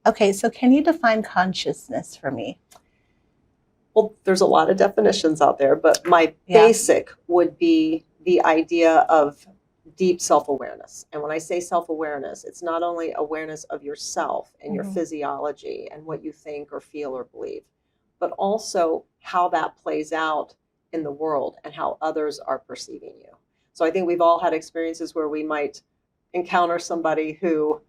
Okay, so can you define consciousness for me? Well, there's a lot of definitions out there, but my Yeah. basic would be the idea of deep self awareness. And when I say self awareness, it's not only awareness of yourself and your Hmm. physiology and what you think or feel or believe, but also how that plays out in the world and how others are perceiving you. So I think we've all had experiences where we might encounter somebody who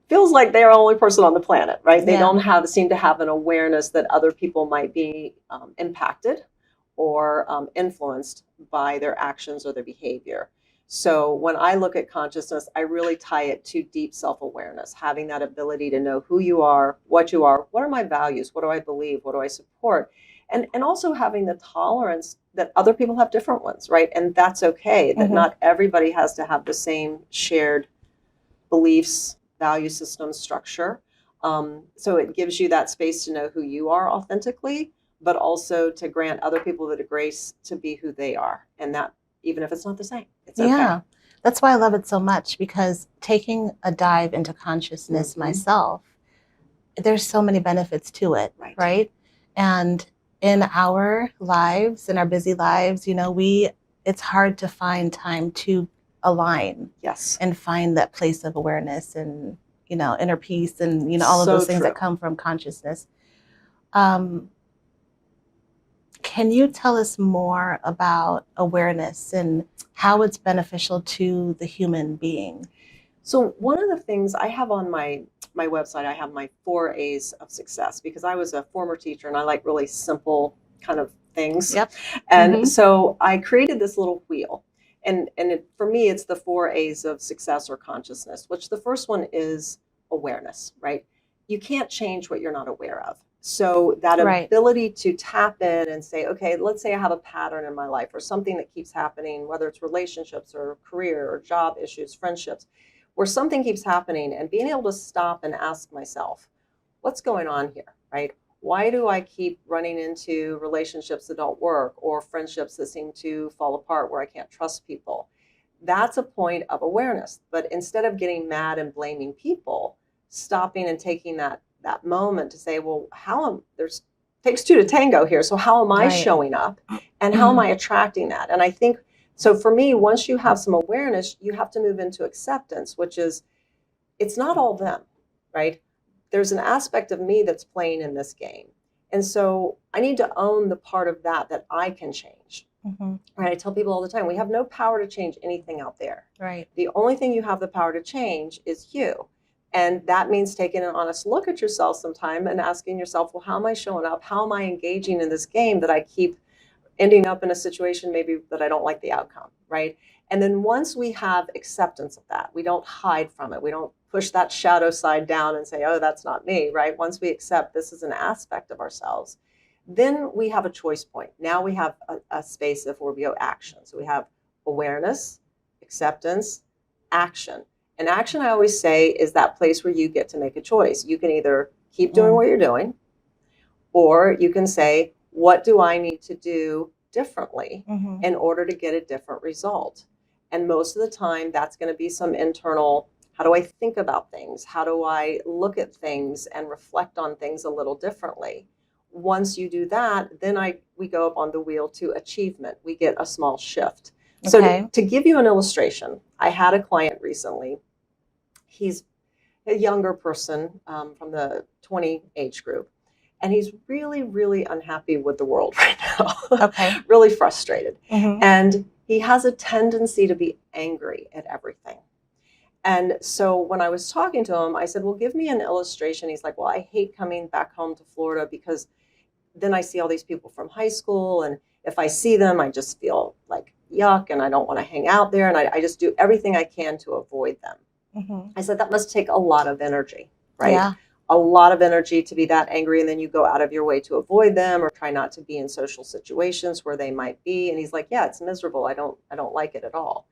feels like they're the only person on the planet, right? They Yeah. don't have seem to have an awareness that other people might be impacted or influenced by their actions or their behavior. So when I look at consciousness, I really tie it to deep self-awareness, having that ability to know who you are, what are my values, what do I believe, what do I support, and also having the tolerance that other people have different ones, right? And that's okay. That Hmm. not everybody has to have the same shared beliefs, value system, structure. So it gives you that space to know who you are authentically, but also to grant other people the grace to be who they are. And that, even if it's not the same, it's okay. Yeah. That's why I love it so much because taking a dive into consciousness Mm-hmm. myself, there's so many benefits to it, Right. right? And in our lives, in our busy lives, it's hard to find time to align Yes. and find that place of awareness and, inner peace and, all of So those things that true. come from consciousness. Um, can you tell us more about awareness and how it's beneficial to the human being? So one of the things I have on my website, I have my 4 A's of success because I was a former teacher and I like really simple kind of things. Yep. And Mm-hmm. so I created this little wheel. For me, it's the 4 A's of success or consciousness, which the first one is awareness, right? You can't change what you're not aware of. So that Right. ability to tap in and say, okay, let's say I have a pattern in my life or something that keeps happening, whether it's relationships or career or job issues, friendships, where something keeps happening, and being able to stop and ask myself, what's going on here, right? Why do I keep running into relationships that don't work or friendships that seem to fall apart where I can't trust people? That's a point of awareness. But instead of getting mad and blaming people, stopping and taking that moment to say, well, how am there's takes two to tango here. So how am I Right. showing up and how am I attracting that? And I think so for me, once you have some awareness, you have to move into acceptance, which is it's not all them, right? There's an aspect of me that's playing in this game. And so I need to own the part of that I can change. Mm-hmm. Right? I tell people all the time, we have no power to change anything out there. Right. The only thing you have the power to change is you. And that means taking an honest look at yourself sometime and asking yourself, well, how am I showing up? How am I engaging in this game that I keep ending up in a situation maybe that I don't like the outcome, right? And then once we have acceptance of that, we don't hide from it. We don't push that shadow side down and say, oh, that's not me, right? Once we accept this is an aspect of ourselves, then we have a choice point. Now we have a space of where we go action. So we have awareness, acceptance, action. And action, I always say, is that place where you get to make a choice. You can either keep doing Mm. what you're doing, or you can say, what do I need to do differently Mm-hmm. in order to get a different result? And most of the time, that's going to be some internal, how do I think about things? How do I look at things and reflect on things a little differently? Once you do that, then we go up on the wheel to achievement. We get a small shift. So Okay. to give you an illustration, I had a client recently. He's a younger person from the 20 age group. And he's really, really unhappy with the world right now. Okay. Really frustrated. Mm-hmm. And he has a tendency to be angry at everything. And so when I was talking to him, I said, well, give me an illustration. He's like, well, I hate coming back home to Florida because then I see all these people from high school. And if I see them, I just feel like yuck and I don't want to hang out there. And I just do everything I can to avoid them. Mm-hmm. I said, that must take a lot of energy, right? Yeah. A lot of energy to be that angry. And then you go out of your way to avoid them or try not to be in social situations where they might be. And he's like, yeah, it's miserable. I don't like it at all.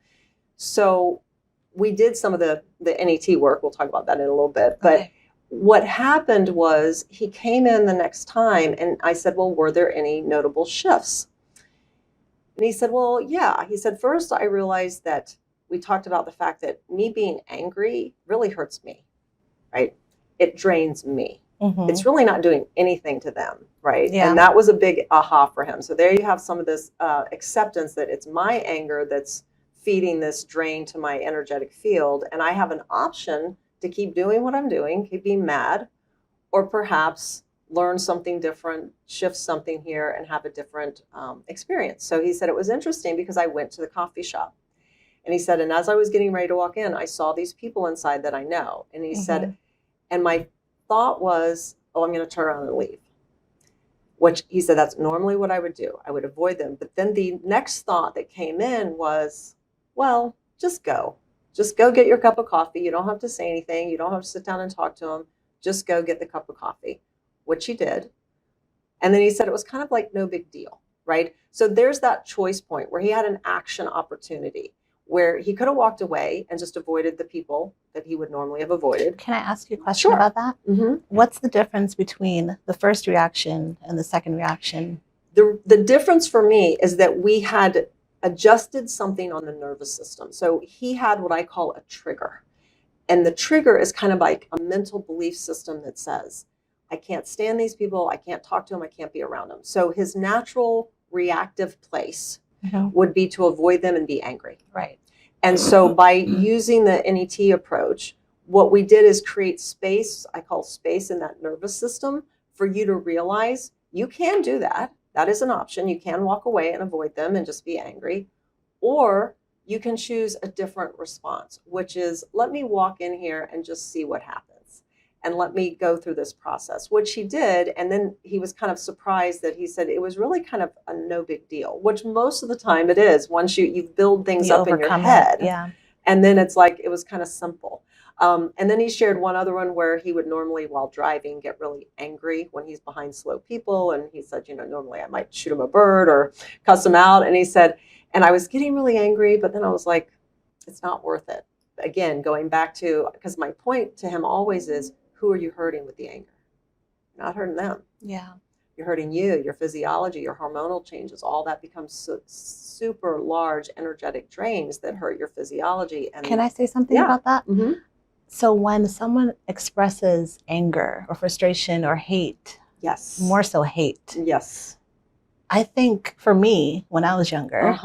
So we did some of the NET work. We'll talk about that in a little bit. But Okay. what happened was he came in the next time and I said, well, were there any notable shifts? And he said, well, yeah. He said, first, I realized that we talked about the fact that me being angry really hurts me, right? it drains me. Mm-hmm. It's really not doing anything to them, right? Yeah. And that was a big aha for him. So there you have some of this acceptance that it's my anger that's feeding this drain to my energetic field, and I have an option to keep doing what I'm doing, keep being mad, or perhaps learn something different, shift something here, and have a different experience. So he said it was interesting because I went to the coffee shop. And he said, and as I was getting ready to walk in, I saw these people inside that I know. And he said, and my thought was, oh, I'm going to turn around and leave. Which he said, that's normally what I would do. I would avoid them. But then the next thought that came in was, well, just go. Just go get your cup of coffee. You don't have to say anything. You don't have to sit down and talk to them. Just go get the cup of coffee, which he did. And then he said it was kind of like no big deal, right? So there's that choice point where he had an action opportunity where he could have walked away and just avoided the people that he would normally have avoided. Can I ask you a question about that? Mm-hmm. What's the difference between the first reaction and the second reaction? The difference for me is that we had adjusted something on the nervous system. So he had what I call a trigger. And the trigger is kind of like a mental belief system that says, I can't stand these people, I can't talk to them, I can't be around them. So his natural reactive place would be to avoid them and be angry. Right. And so by using the NET approach, what we did is create space, I call space in that nervous system, for you to realize you can do that. That is an option. You can walk away and avoid them and just be angry. Or you can choose a different response, which is, let me walk in here and just see what happens. And let me go through this process, which he did. And then he was kind of surprised that he said it was really kind of a no big deal, which most of the time it is once you build things up in your head. Yeah. And then it's like, it was kind of simple. And then he shared one other one where he would normally, while driving, get really angry when he's behind slow people. And he said, normally I might shoot him a bird or cuss him out. And he said, and I was getting really angry, but then I was like, it's not worth it. Again, going back to, because my point to him always is, who are you hurting with the anger? You're not hurting them. Yeah. You're hurting you, your physiology, your hormonal changes. All that becomes super large energetic drains that hurt your physiology. And can I say something about that? Mm-hmm. So when someone expresses anger or frustration or hate, yes, more so hate. Yes. I think for me, when I was younger,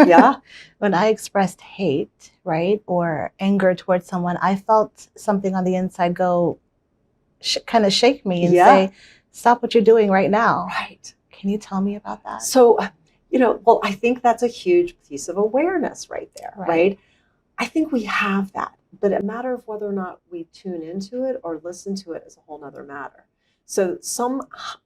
yeah, when I expressed hate, right, or anger towards someone, I felt something on the inside go, kind of shake me and say, stop what you're doing right now. Right. Can you tell me about that? So, well, I think that's a huge piece of awareness right there, right? I think we have that, but a matter of whether or not we tune into it or listen to it is a whole nother matter. So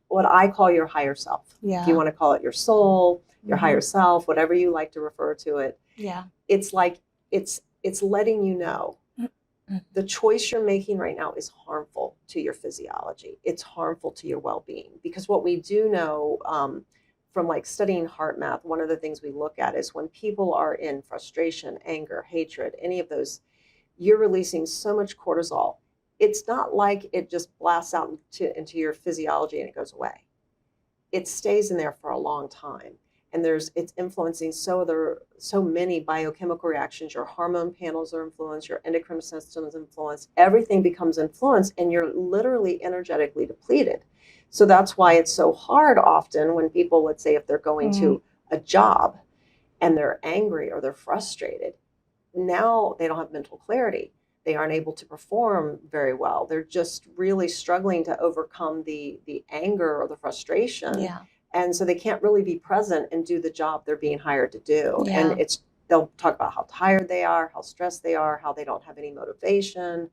what I call your higher self, if you want to call it your soul, your higher self, whatever you like to refer to it. Yeah. It's like, it's letting you know the choice you're making right now is harmful to your physiology. It's harmful to your well-being, because what we do know from like studying heart math, one of the things we look at is when people are in frustration, anger, hatred, any of those, you're releasing so much cortisol. It's not like it just blasts out into your physiology and it goes away. It stays in there for a long time. And it's influencing so many biochemical reactions. Your hormone panels are influenced, your endocrine system is influenced, everything becomes influenced, and you're literally energetically depleted. So that's why it's so hard often when people, let's say if they're going to a job and they're angry or they're frustrated, now they don't have mental clarity. They aren't able to perform very well. They're just really struggling to overcome the anger or the frustration. Yeah. And so they can't really be present and do the job they're being hired to do. Yeah. And they'll talk about how tired they are, how stressed they are, how they don't have any motivation,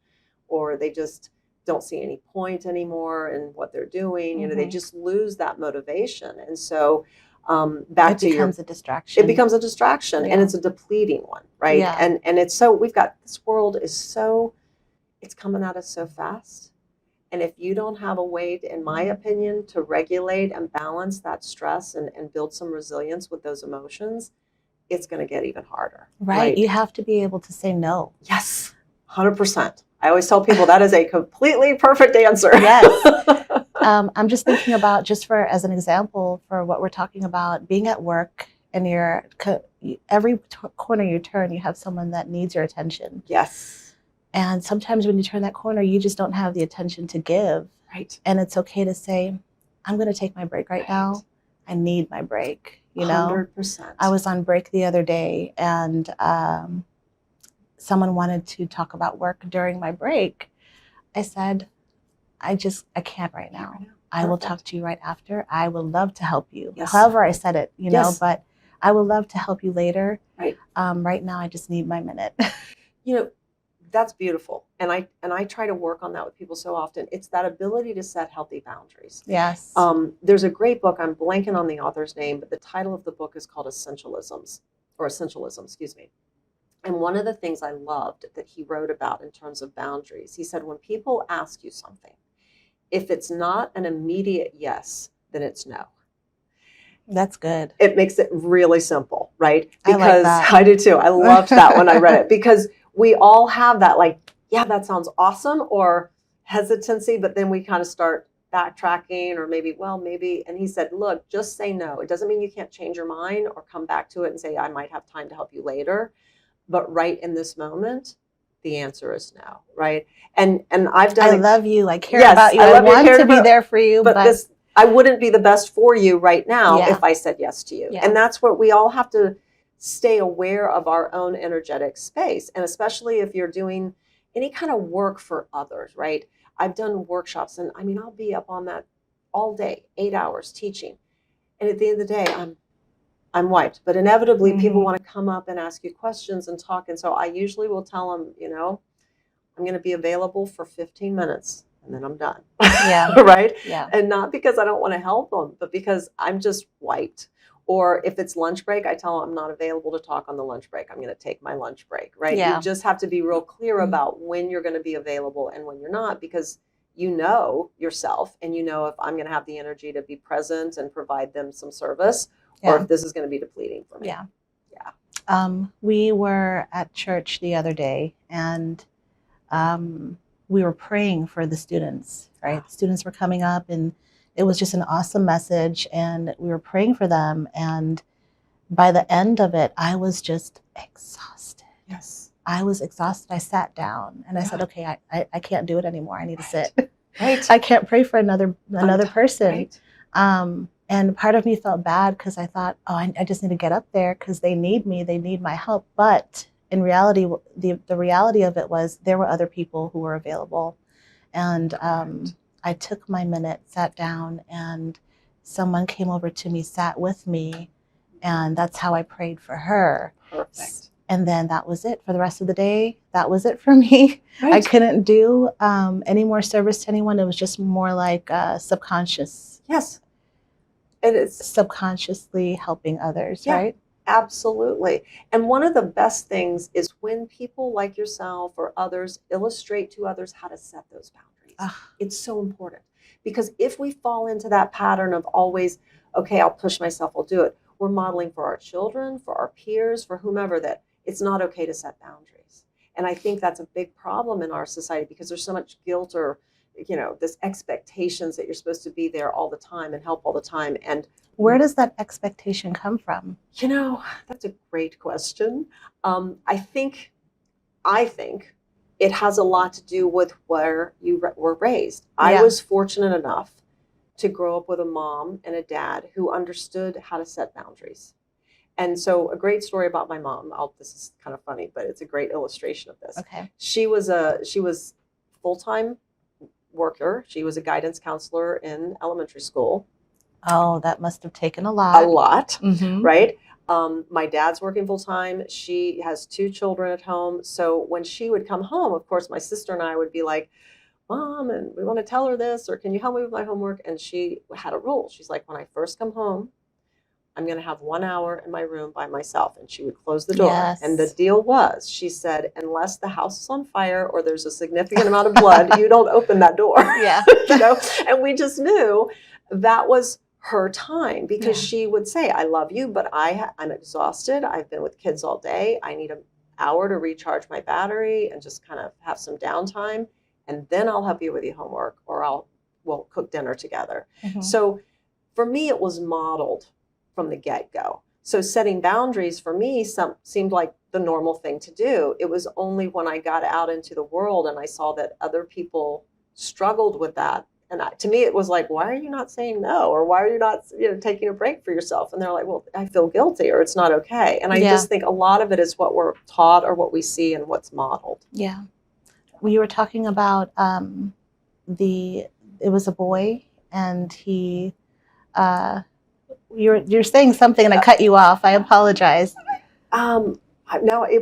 or they just don't see any point anymore in what they're doing. They just lose that motivation. And so it becomes a distraction. It becomes a distraction, and it's a depleting one, right? Yeah. And it's so, this world is so, it's coming at us so fast. And if you don't have a way, in my opinion, to regulate and balance that stress and build some resilience with those emotions, it's going to get even harder. Right. You have to be able to say no. Yes, 100%. I always tell people that is a completely perfect answer. Yes. I'm just thinking about, as an example for what we're talking about, being at work and every corner you turn, you have someone that needs your attention. Yes. And sometimes when you turn that corner, you just don't have the attention to give. Right. And it's okay to say, I'm going to take my break right now. I need my break. 100%. I was on break the other day, and someone wanted to talk about work during my break. I said, I can't right now. I will talk to you right after. I would love to help you. Yes. However I said it, Yes. but I would love to help you later. Right. Right now, I just need my minute. That's beautiful. And I try to work on that with people so often. It's that ability to set healthy boundaries. Yes. There's a great book, I'm blanking on the author's name, but the title of the book is called Essentialism, excuse me. And one of the things I loved that he wrote about in terms of boundaries, he said, when people ask you something, if it's not an immediate yes, then it's no. That's good. It makes it really simple, right? Because I like that. I do too. I loved that when I read it, because we all have that, like, yeah, that sounds awesome, or hesitancy, but then we kind of start backtracking, or maybe. And he said, look, just say no. It doesn't mean you can't change your mind or come back to it and say, I might have time to help you later. But right in this moment, the answer is no, right? And I've done. I love you. I care about you. I want to be there for you, but I wouldn't be the best for you right now if I said yes to you. Yeah. And that's what we all have to stay aware of, our own energetic space. And especially if you're doing any kind of work for others, right? I've done workshops, and I'll be up on that all day, 8 hours teaching. And at the end of the day, I'm wiped. But inevitably, people want to come up and ask you questions and talk. And so I usually will tell them, I'm going to be available for 15 minutes. And then I'm done. Yeah. Right? Yeah. And not because I don't want to help them, but because I'm just wiped. Or if it's lunch break, I tell them I'm not available to talk on the lunch break. I'm going to take my lunch break, right? Yeah. You just have to be real clear about when you're going to be available and when you're not, because you know yourself, and you know if I'm going to have the energy to be present and provide them some service, or if this is going to be depleting for me. Yeah. Yeah. We were at church the other day, and we were praying for the students, right? The students were coming up, and it was just an awesome message, and we were praying for them. And by the end of it, I was just exhausted. Yes. I was exhausted. I sat down and I said, okay, I can't do it anymore. I need to sit. Right. I can't pray for another person. Right. And part of me felt bad because I thought, I just need to get up there because they need me. They need my help. But in reality, the reality of it was there were other people who were available. And I took my minute, sat down, and someone came over to me, sat with me, and that's how I prayed for her. Perfect. And then that was it for the rest of the day. That was it for me. Right. I couldn't do any more service to anyone. It was just more like subconscious. Yes. And it's subconsciously helping others, right? Absolutely. And one of the best things is when people like yourself or others illustrate to others how to set those boundaries. It's so important, because if we fall into that pattern of always, okay, I'll push myself, I'll do it, we're modeling for our children, for our peers, for whomever, that it's not okay to set boundaries. And I think that's a big problem in our society, because there's so much guilt, or this expectations that you're supposed to be there all the time and help all the time. And where does that expectation come from? That's a great question. I think it has a lot to do with where you were raised. I was fortunate enough to grow up with a mom and a dad who understood how to set boundaries. And so a great story about my mom, this is kind of funny, but it's a great illustration of this. Okay. She was full-time worker. She was a guidance counselor in elementary school. Oh, that must have taken a lot. Right? My dad's working full-time. She has 2 children at home. So when she would come home, of course, my sister and I would be like, Mom, and we want to tell her this, or can you help me with my homework? And she had a rule. She's like, when I first come home, I'm going to have 1 hour in my room by myself. And she would close the door. Yes. And the deal was, she said, unless the house is on fire or there's a significant amount of blood, you don't open that door. Yeah. And we just knew that was her time, because she would say, I love you, but I'm exhausted. I've been with kids all day. I need an hour to recharge my battery and just kind of have some downtime. And then I'll help you with your homework, or we'll cook dinner together. So for me, it was modeled from the get-go. So setting boundaries for me seemed like the normal thing to do. It was only when I got out into the world and I saw that other people struggled with that. And to me, it was like, why are you not saying no? Or why are you not, taking a break for yourself? And they're like, well, I feel guilty, or it's not okay. And I Yeah. just think a lot of it is what we're taught or what we see and what's modeled. Yeah. We were talking about it was a boy, and he, you're saying something and I cut you off. I apologize. Now,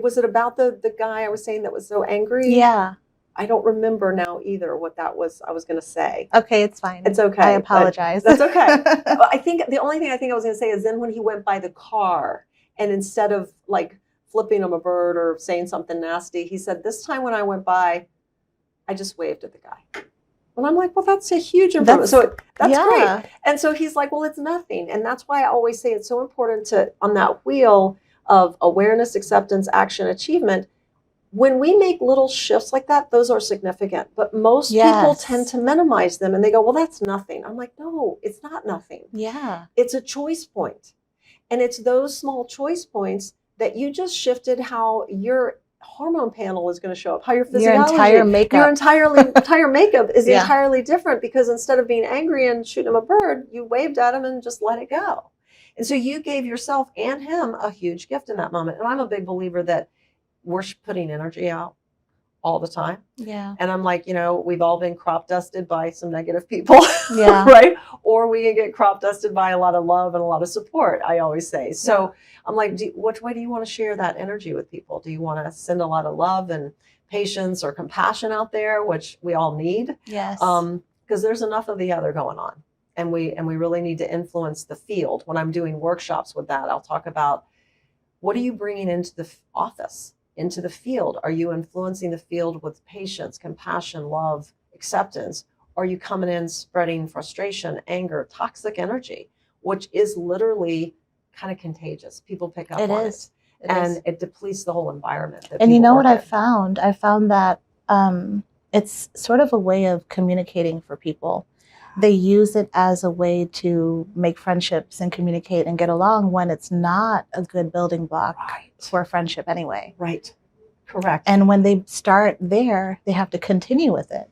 was it about the guy I was saying that was so angry? Yeah. I don't remember now either what that was I was going to say. Okay, it's fine. It's okay. I apologize. That's okay. I think the only thing I think I was going to say is then when he went by the car, and instead of like flipping him a bird or saying something nasty, he said, this time when I went by, I just waved at the guy. And I'm like, well, that's a huge improvement. That's great. And so he's like, well, it's nothing. And that's why I always say it's so important to, on that wheel of awareness, acceptance, action, achievement, when we make little shifts like that, those are significant. But most people tend to minimize them and they go, well, that's nothing. I'm like, no, it's not nothing. Yeah. It's a choice point. And it's those small choice points that you just shifted how your hormone panel is going to show up, how your physiology, your entire makeup is entirely different, because instead of being angry and shooting him a bird, you waved at him and just let it go. And so you gave yourself and him a huge gift in that moment. And I'm a big believer that we're putting energy out all the time. Yeah. And I'm like, we've all been crop dusted by some negative people, yeah. right? Or we can get crop dusted by a lot of love and a lot of support, I always say. So I'm like, which way do you want to share that energy with people? Do you want to send a lot of love and patience or compassion out there, which we all need? Yes. Because there's enough of the other going on. And we really need to influence the field. When I'm doing workshops with that, I'll talk about, what are you bringing into the office, into the field? Are you influencing the field with patience, compassion, love, acceptance? Are you coming in spreading frustration, anger, toxic energy, which is literally kind of contagious? People pick up on it. And it depletes the whole environment. And you know what I found? I found that it's sort of a way of communicating for people. They use it as a way to make friendships and communicate and get along when it's not a good building block for a friendship anyway. Right. Correct. And when they start there, they have to continue with it.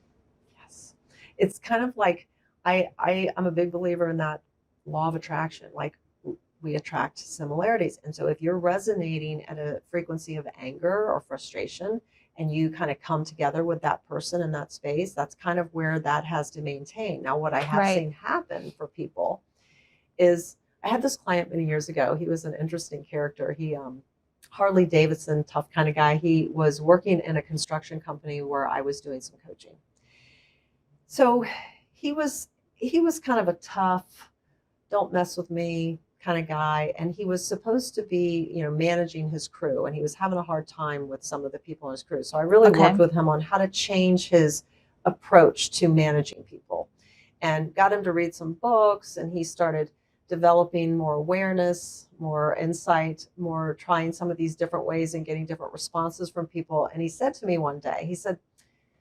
Yes. It's kind of like, I'm a big believer in that law of attraction. Like, we attract similarities. And so if you're resonating at a frequency of anger or frustration, and you kind of come together with that person in that space, that's kind of where that has to maintain. Now, what I have seen happen for people is, I had this client many years ago. He was an interesting character. He, Harley Davidson, tough kind of guy. He was working in a construction company where I was doing some coaching. So he was kind of a tough, don't mess with me kind of guy. And he was supposed to be, managing his crew, and he was having a hard time with some of the people in his crew. So I really worked with him on how to change his approach to managing people, and got him to read some books, and he started developing more awareness, more insight, more trying some of these different ways and getting different responses from people. And he said to me one day, he said,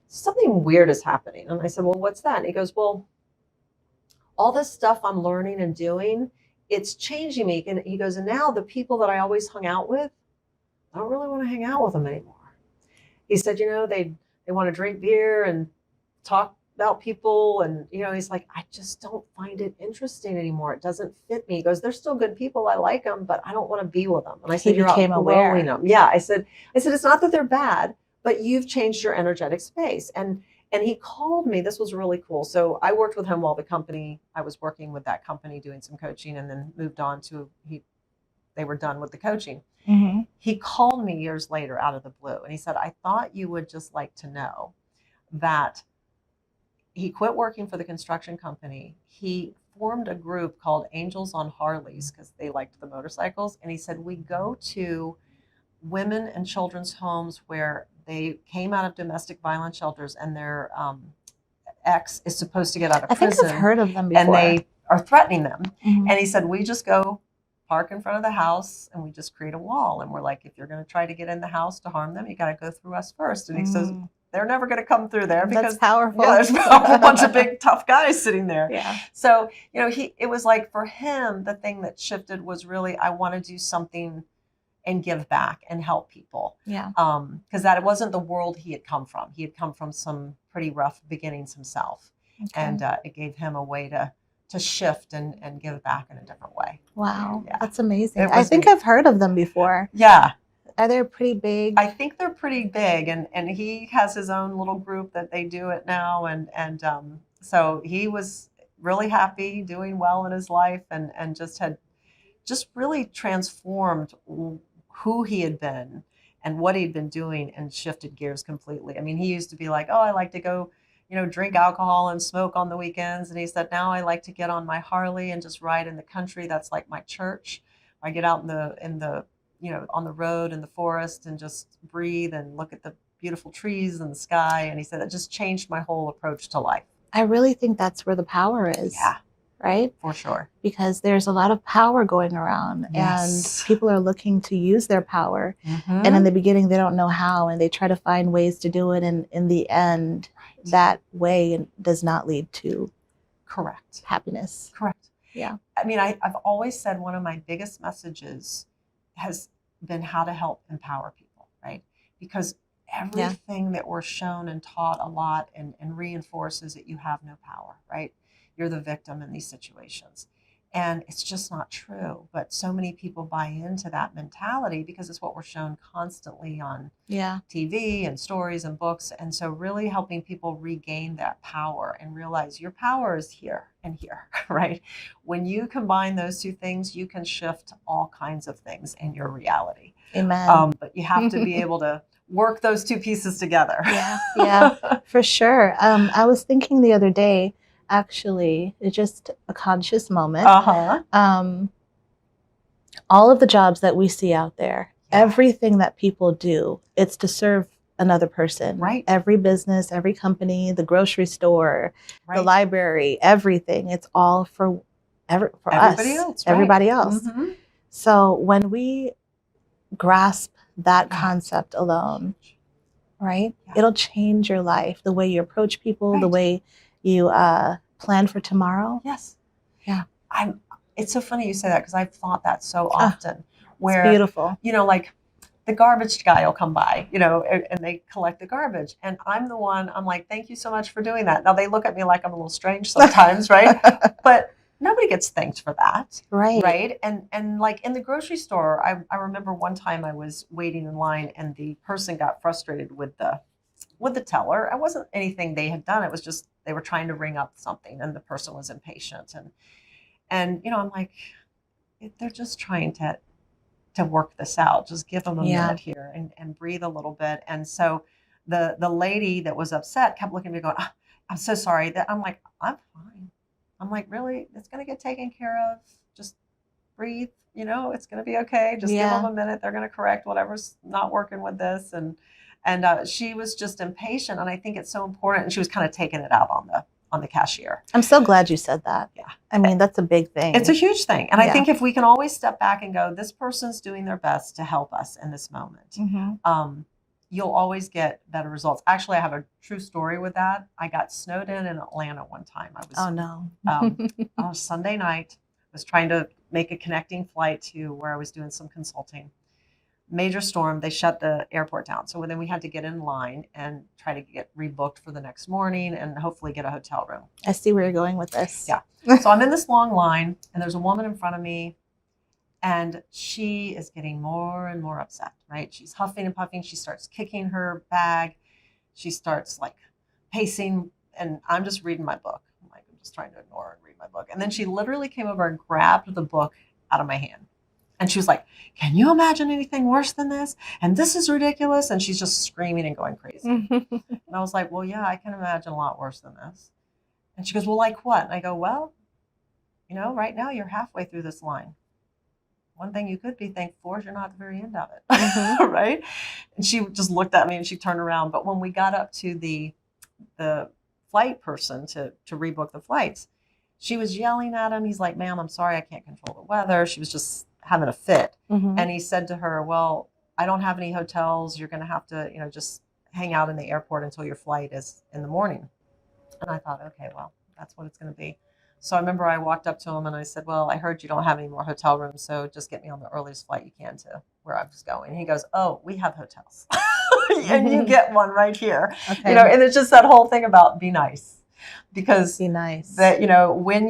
something weird is happening. And I said, well, what's that? And he goes, well, all this stuff I'm learning and doing, it's changing me. And he goes, and now the people that I always hung out with, I don't really want to hang out with them anymore. He said, they want to drink beer and talk about people. And, he's like, I just don't find it interesting anymore. It doesn't fit me. He goes, they're still good people. I like them, but I don't want to be with them. And I said, you're outgrowing them. Yeah. I said, it's not that they're bad, but you've changed your energetic space. And he called me. This was really cool. So I worked with him while I was working with that company doing some coaching, and then moved on to, they were done with the coaching. Mm-hmm. He called me years later out of the blue, and he said, I thought you would just like to know that he quit working for the construction company. He formed a group called Angels on Harleys because they liked the motorcycles. And he said, we go to women and children's homes where they came out of domestic violence shelters, and their ex is supposed to get out of prison. I think I've heard of them before. And they are threatening them. Mm-hmm. And he said, we just go park in front of the house, and we just create a wall. And we're like, if you're going to try to get in the house to harm them, you got to go through us first. And he says, they're never going to come through there because That's powerful. yeah, there's a bunch of big tough guys sitting there. Yeah. So, it was like for him, the thing that shifted was really, I want to do something and give back and help people. Yeah. Because that wasn't the world he had come from. He had come from some pretty rough beginnings himself. Okay. And it gave him a way to shift and give back in a different way. Wow. Yeah. That's amazing. It I was think neat. I've heard of them before. Yeah. Are they pretty big? I think they're pretty big, and he has his own little group that they do it now, and so he was really happy, doing well in his life, and just had just really transformed who he had been and what he'd been doing, and shifted gears completely. I mean, he used to be like, oh, I like to go, drink alcohol and smoke on the weekends, and he said, now I like to get on my Harley and just ride in the country. That's like my church. I get out in the on the road in the forest and just breathe and look at the beautiful trees and the sky. And he said, it just changed my whole approach to life. I really think that's where the power is. Yeah. Right? For sure. Because there's a lot of power going around, Yes. and people are looking to use their power. Mm-hmm. And in the beginning, they don't know how, and they try to find ways to do it. And in the end, Right. that way does not lead to Correct. happiness. Correct. Yeah. I mean, I've always said one of my biggest messages has been how to help empower people, right? Because everything that we're shown and taught a lot and reinforces that you have no power, right? You're the victim in these situations. And it's just not true. But so many people buy into that mentality because it's what we're shown constantly on TV and stories and books. And so really helping people regain that power and realize your power is here and here, right? When you combine those two things, you can shift all kinds of things in your reality. Amen. But you have to be able to work those two pieces together. Yeah, for sure. I was thinking the other day, actually, it's just a conscious moment. All of the jobs that we see out there, everything that people do, it's to serve another person. Right. Every business, every company, the grocery store, the library, everything. It's all for everybody us, else. Everybody else. Mm-hmm. So when we grasp that concept alone, right, it'll change your life, the way you approach people, the way you plan for tomorrow. Yes. Yeah. It's so funny you say that because I've thought that so often. Where it's beautiful. Like the garbage guy will come by, and they collect the garbage, and I'm like, thank you so much for doing that. Now they look at me like I'm a little strange sometimes, right? But nobody gets thanked for that, right? And like in the grocery store, I remember one time I was waiting in line, and the person got frustrated with the teller. It wasn't anything they had done. It was just they were trying to ring up something, and the person was impatient. And I'm like, they're just trying to work this out. Just give them a minute here and breathe a little bit. And so the lady that was upset kept looking at me going, oh, I'm so sorry. That I'm like, I'm fine. I'm like, really? It's going to get taken care of. Just breathe. It's going to be okay. Just give them a minute. They're going to correct whatever's not working with this. And she was just impatient. And I think it's so important. And she was kind of taking it out on the cashier. I'm so glad you said that. Yeah. I mean, that's a big thing. It's a huge thing. And I think if we can always step back and go, this person's doing their best to help us in this moment, you'll always get better results. Actually, I have a true story with that. I got snowed in Atlanta one time. Oh, no. On a Sunday night, I was trying to make a connecting flight to where I was doing some consulting. Major storm, they shut the airport down. So then we had to get in line and try to get rebooked for the next morning and hopefully get a hotel room. I see where you're going with this. Yeah. So I'm in this long line, and there's a woman in front of me, and she is getting more and more upset, right? She's huffing and puffing. She starts kicking her bag. She starts like pacing, and I'm just reading my book. I'm just trying to ignore her and read my book. And then she literally came over and grabbed the book out of my hand. And she was like, can you imagine anything worse than this? And this is ridiculous. And she's just screaming and going crazy. And I was like, well, yeah, I can imagine a lot worse than this. And she goes, well, like what? And I go, well, right now you're halfway through this line. One thing you could be thankful for is you're not at the very end of it, right? And she just looked at me and she turned around. But when we got up to the flight person to rebook the flights, she was yelling at him. He's like, ma'am, I'm sorry, I can't control the weather. She was just having a fit. And he said to her, well, I don't have any hotels. You're going to have to, just hang out in the airport until your flight is in the morning. And I thought, okay, well, that's what it's going to be. So I remember I walked up to him and I said, well, I heard you don't have any more hotel rooms, so just get me on the earliest flight you can to where I was going. And he goes, oh, we have hotels. And you get one right here. Okay. You know, and it's just that whole thing about be nice. Because Be nice. that, you know, when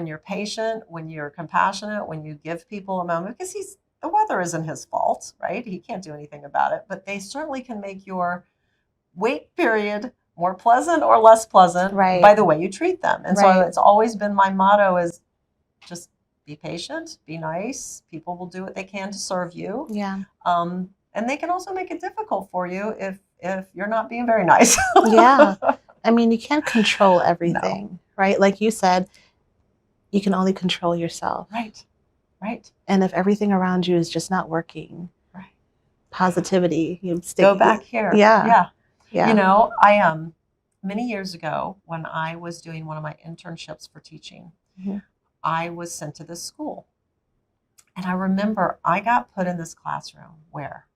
you're patient, when you're compassionate, when you give people a moment, because the weather isn't his fault, right? He can't do anything about it, but they certainly can make your wait period more pleasant or less pleasant by the way you treat them. And so it's always been my motto is just be patient, be nice. People will do what they can to serve you. Yeah. And they can also make it difficult for you if you're not being very nice. Yeah. I mean, you can't control everything, right? Like you said, you can only control yourself. Right. Right. And if everything around you is just not working, positivity, you go back here. Yeah. Yeah. Yeah. You know, I many years ago when I was doing one of my internships for teaching, I was sent to this school. And I remember I got put in this classroom where,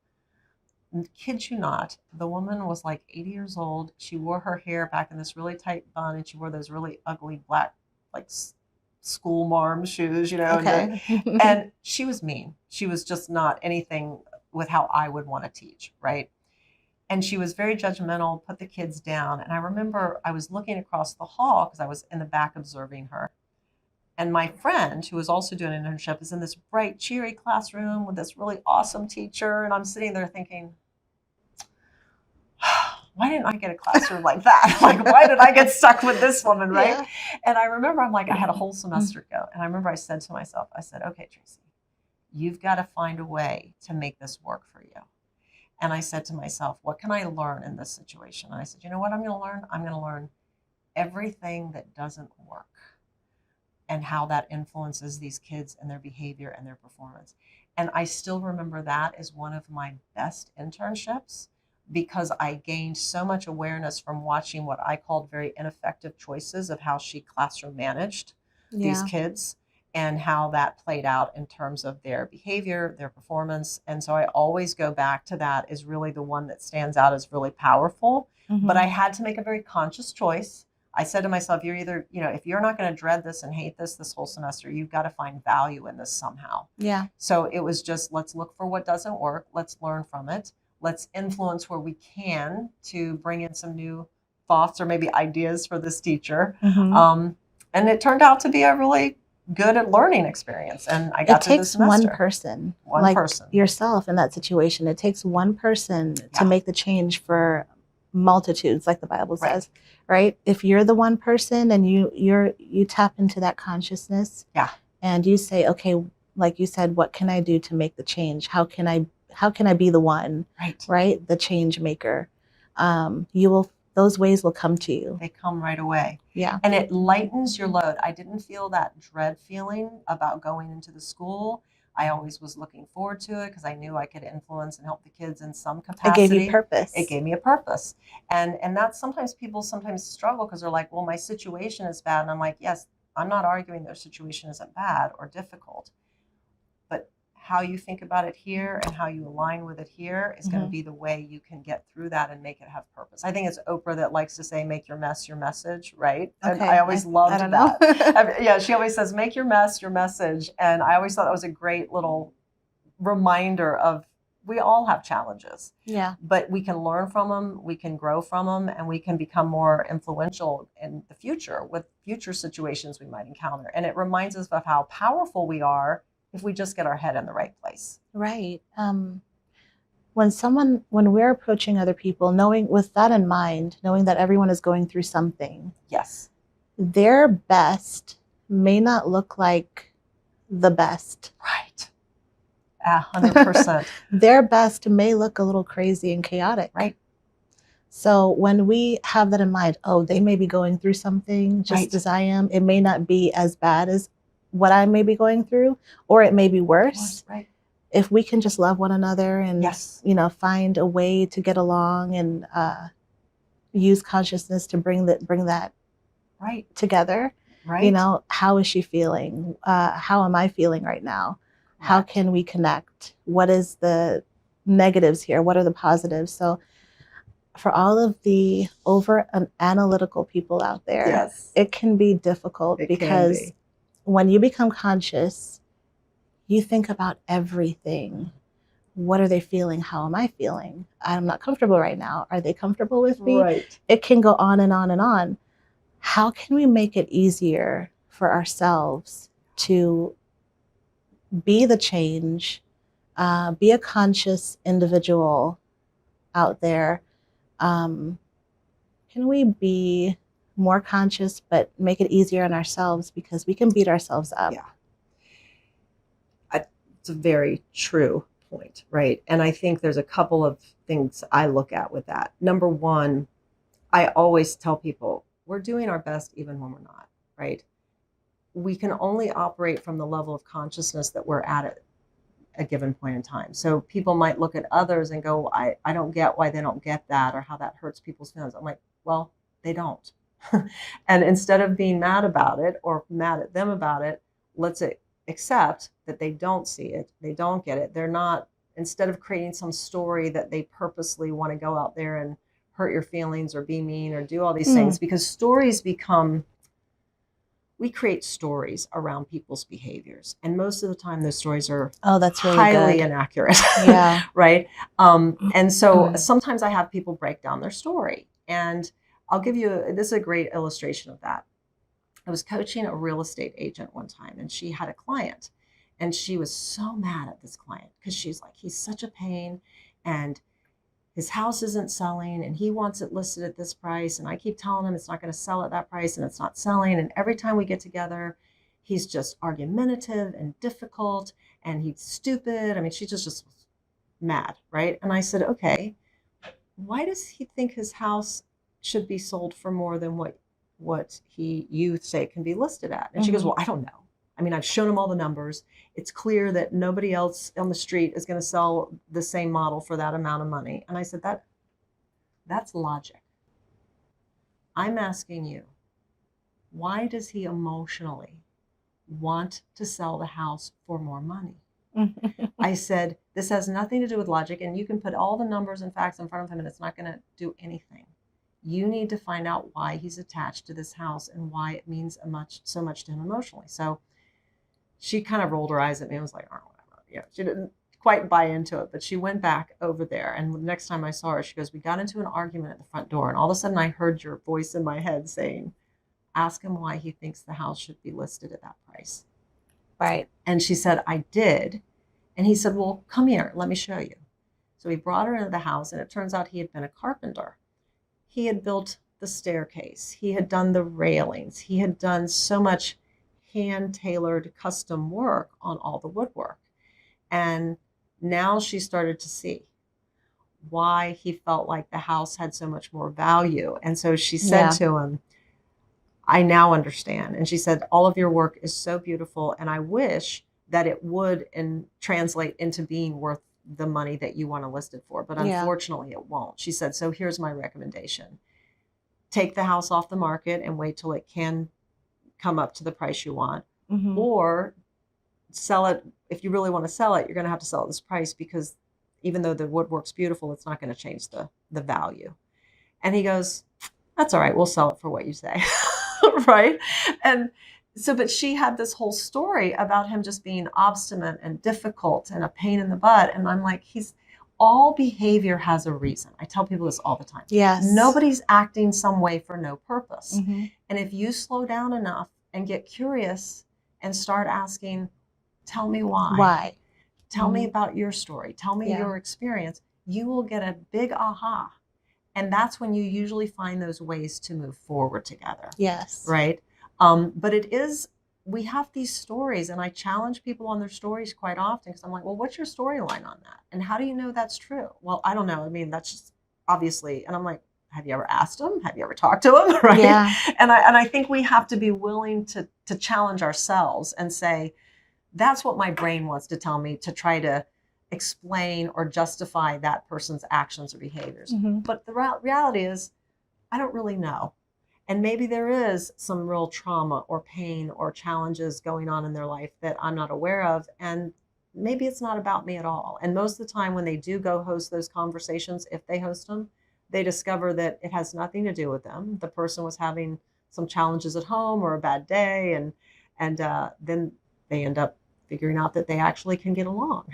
kid you not, the woman was like 80 years old. She wore her hair back in this really tight bun and she wore those really ugly black, like school marm shoes, you know. Okay. And she was mean. She was just not anything with how I would want to teach, right? And she was very judgmental, put the kids down. And I remember I was looking across the hall because I was in the back observing her. And my friend, who was also doing an internship, is in this bright, cheery classroom with this really awesome teacher. And I'm sitting there thinking, why didn't I get a classroom like that? Like, why did I get stuck with this woman, right? Yeah. And I remember I'm like, I had a whole semester to go. And I remember I said to myself, I said, okay, Traci, you've got to find a way to make this work for you. And I said to myself, what can I learn in this situation? And I said, you know what I'm going to learn? I'm going to learn everything that doesn't work and how that influences these kids and their behavior and their performance. And I still remember that as one of my best internships because I gained so much awareness from watching what I called very ineffective choices of how she classroom managed these kids and how that played out in terms of their behavior, their performance. And so I always go back to that as really the one that stands out as really powerful. But I had to make a very conscious choice. I said to myself, you're either, you know, if you're not going to dread this and hate this whole semester, you've got to find value in this somehow. Yeah. So it was just, let's look for what doesn't work. Let's learn from it. Let's influence where we can to bring in some new thoughts or maybe ideas for this teacher. And it turned out to be a really good at learning experience. And I got through the semester. It takes one person, like yourself in that situation. It takes one person to make the change for multitudes, like the Bible says, right? If you're the one person and you tap into that consciousness and you say, okay, like you said, what can I do to make the change? How can I be the one, right? The change maker. Those ways will come to you. They come right away. Yeah. And it lightens your load. I didn't feel that dread feeling about going into the school. I always was looking forward to it because I knew I could influence and help the kids in some capacity. It gave you purpose. It gave me a purpose. And that's sometimes people struggle because they're like, well, my situation is bad. And I'm like, yes, I'm not arguing their situation isn't bad or difficult. But how you think about it here and how you align with it here is going to be the way you can get through that and make it have purpose. I think it's Oprah that likes to say, make your mess your message, right? Okay. And I always loved that. Yeah, she always says, make your mess your message. And I always thought that was a great little reminder of we all have challenges. Yeah. But we can learn from them, we can grow from them, and we can become more influential in the future with future situations we might encounter. And it reminds us of how powerful we are if we just get our head in the right place. Right. When we're approaching other people, knowing with that in mind, knowing that everyone is going through something. Yes. Their best may not look like the best. Right. 100%. Their best may look a little crazy and chaotic. Right. So when we have that in mind, oh, they may be going through something just as I am. It may not be as bad as what I may be going through, or it may be worse. Right. If we can just love one another and find a way to get along and use consciousness to bring that together. Right. How is she feeling? How am I feeling right now? Right. How can we connect? What is the negatives here? What are the positives? So for all of the over analytical people out there, Yes. it can be difficult It because can be. when you become conscious, you think about everything. What are they feeling? How am I feeling? I'm not comfortable right now. Are they comfortable with me? Right. It can go on and on and on. How can we make it easier for ourselves to be the change, be a conscious individual out there? Um, can we be more conscious, but make it easier on ourselves because we can beat ourselves up? Yeah. It's a very true point, right? And I think there's a couple of things I look at with that. Number one, I always tell people we're doing our best even when we're not, right? We can only operate from the level of consciousness that we're at a given point in time. So people might look at others and go, I don't get why they don't get that or how that hurts people's feelings. I'm like, well, they don't. And instead of being mad about it or mad at them about it, let's accept that they don't see it. They don't get it. They're not, instead of creating some story that they purposely want to go out there and hurt your feelings or be mean or do all these things, because stories become, we create stories around people's behaviors. And most of the time, those stories are that's really highly good. inaccurate. Yeah. Right. And so sometimes I have people break down their story. And I'll give you, this is a great illustration of that. I was coaching a real estate agent one time, and she had a client. And she was so mad at this client because she's like, he's such a pain. And his house isn't selling and he wants it listed at this price. And I keep telling him it's not going to sell at that price and it's not selling. And every time we get together, he's just argumentative and difficult and he's stupid. I mean, she just mad, right? And I said, okay, why does he think his house should be sold for more than what you say it can be listed at? And she goes, well, I don't know. I mean, I've shown him all the numbers. It's clear that nobody else on the street is going to sell the same model for that amount of money. And I said, that's logic. I'm asking you, why does he emotionally want to sell the house for more money? I said, this has nothing to do with logic, and you can put all the numbers and facts in front of him and it's not going to do anything. You need to find out why he's attached to this house and why it means so much to him emotionally. So she kind of rolled her eyes at me and was like, oh, whatever. Yeah, she didn't quite buy into it, but she went back over there. And the next time I saw her, she goes, we got into an argument at the front door. And all of a sudden I heard your voice in my head saying, ask him why he thinks the house should be listed at that price. Right. And she said, I did. And he said, well, come here, let me show you. So he brought her into the house, and it turns out he had been a carpenter. He had built the staircase. He had done the railings. He had done so much hand-tailored custom work on all the woodwork. And now she started to see why he felt like the house had so much more value. And so she said to him, I now understand. And she said, all of your work is so beautiful, and I wish that it would translate into being worth the money that you want to list it for. But unfortunately, it won't. She said, so here's my recommendation. Take the house off the market and wait till it can come up to the price you want, or sell it. If you really want to sell it, you're going to have to sell at this price, because even though the woodwork's beautiful, it's not going to change the value. And he goes, that's all right. We'll sell it for what you say. Right. And so, but she had this whole story about him just being obstinate and difficult and a pain in the butt. And I'm like, all behavior has a reason. I tell people this all the time. Yes. Nobody's acting some way for no purpose. And if you slow down enough and get curious and start asking, tell me why. Why? Tell me about your story. Tell me your experience. You will get a big aha. And that's when you usually find those ways to move forward together. Yes. Right. But we have these stories, and I challenge people on their stories quite often, because I'm like, well, what's your storyline on that? And how do you know that's true? Well, I don't know. I mean, that's just obviously. And I'm like, have you ever asked them? Have you ever talked to them? Right. Yeah. And I think we have to be willing to challenge ourselves and say, that's what my brain wants to tell me, to try to explain or justify that person's actions or behaviors. But the reality is, I don't really know. And maybe there is some real trauma or pain or challenges going on in their life that I'm not aware of. And maybe it's not about me at all. And most of the time when they do go host those conversations, if they host them, they discover that it has nothing to do with them. The person was having some challenges at home or a bad day, and then they end up figuring out that they actually can get along.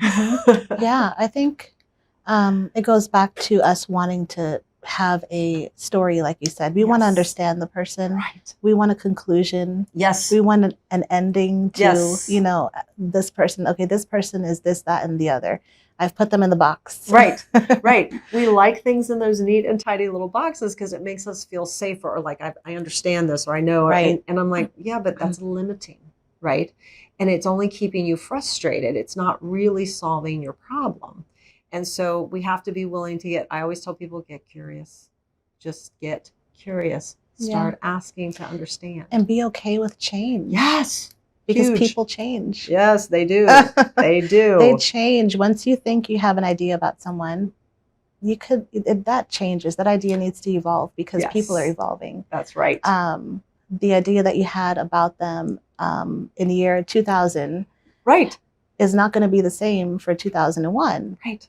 Yeah, I think it goes back to us wanting to have a story, like you said. We want to Yes. understand the person. Right. We want a conclusion. Yes. We want an ending to, Yes. you know, this person. Okay, this person is this, that, and the other. I've put them in the box. Right. Right. We like things in those neat and tidy little boxes because it makes us feel safer, or like I understand this, or I know. Right. And I'm like, yeah, but that's limiting. Right. And it's only keeping you frustrated. It's not really solving your problem. And so we have to be willing to I always tell people, get curious. Just get curious. Start asking to understand. And be okay with change. Yes. Because Huge. people change. Yes, they do. They do. They change. Once you think you have an idea about someone, that changes. That idea needs to evolve because people are evolving. That's right. The idea that you had about them in the year 2000 right. is not going to be the same for 2001. Right.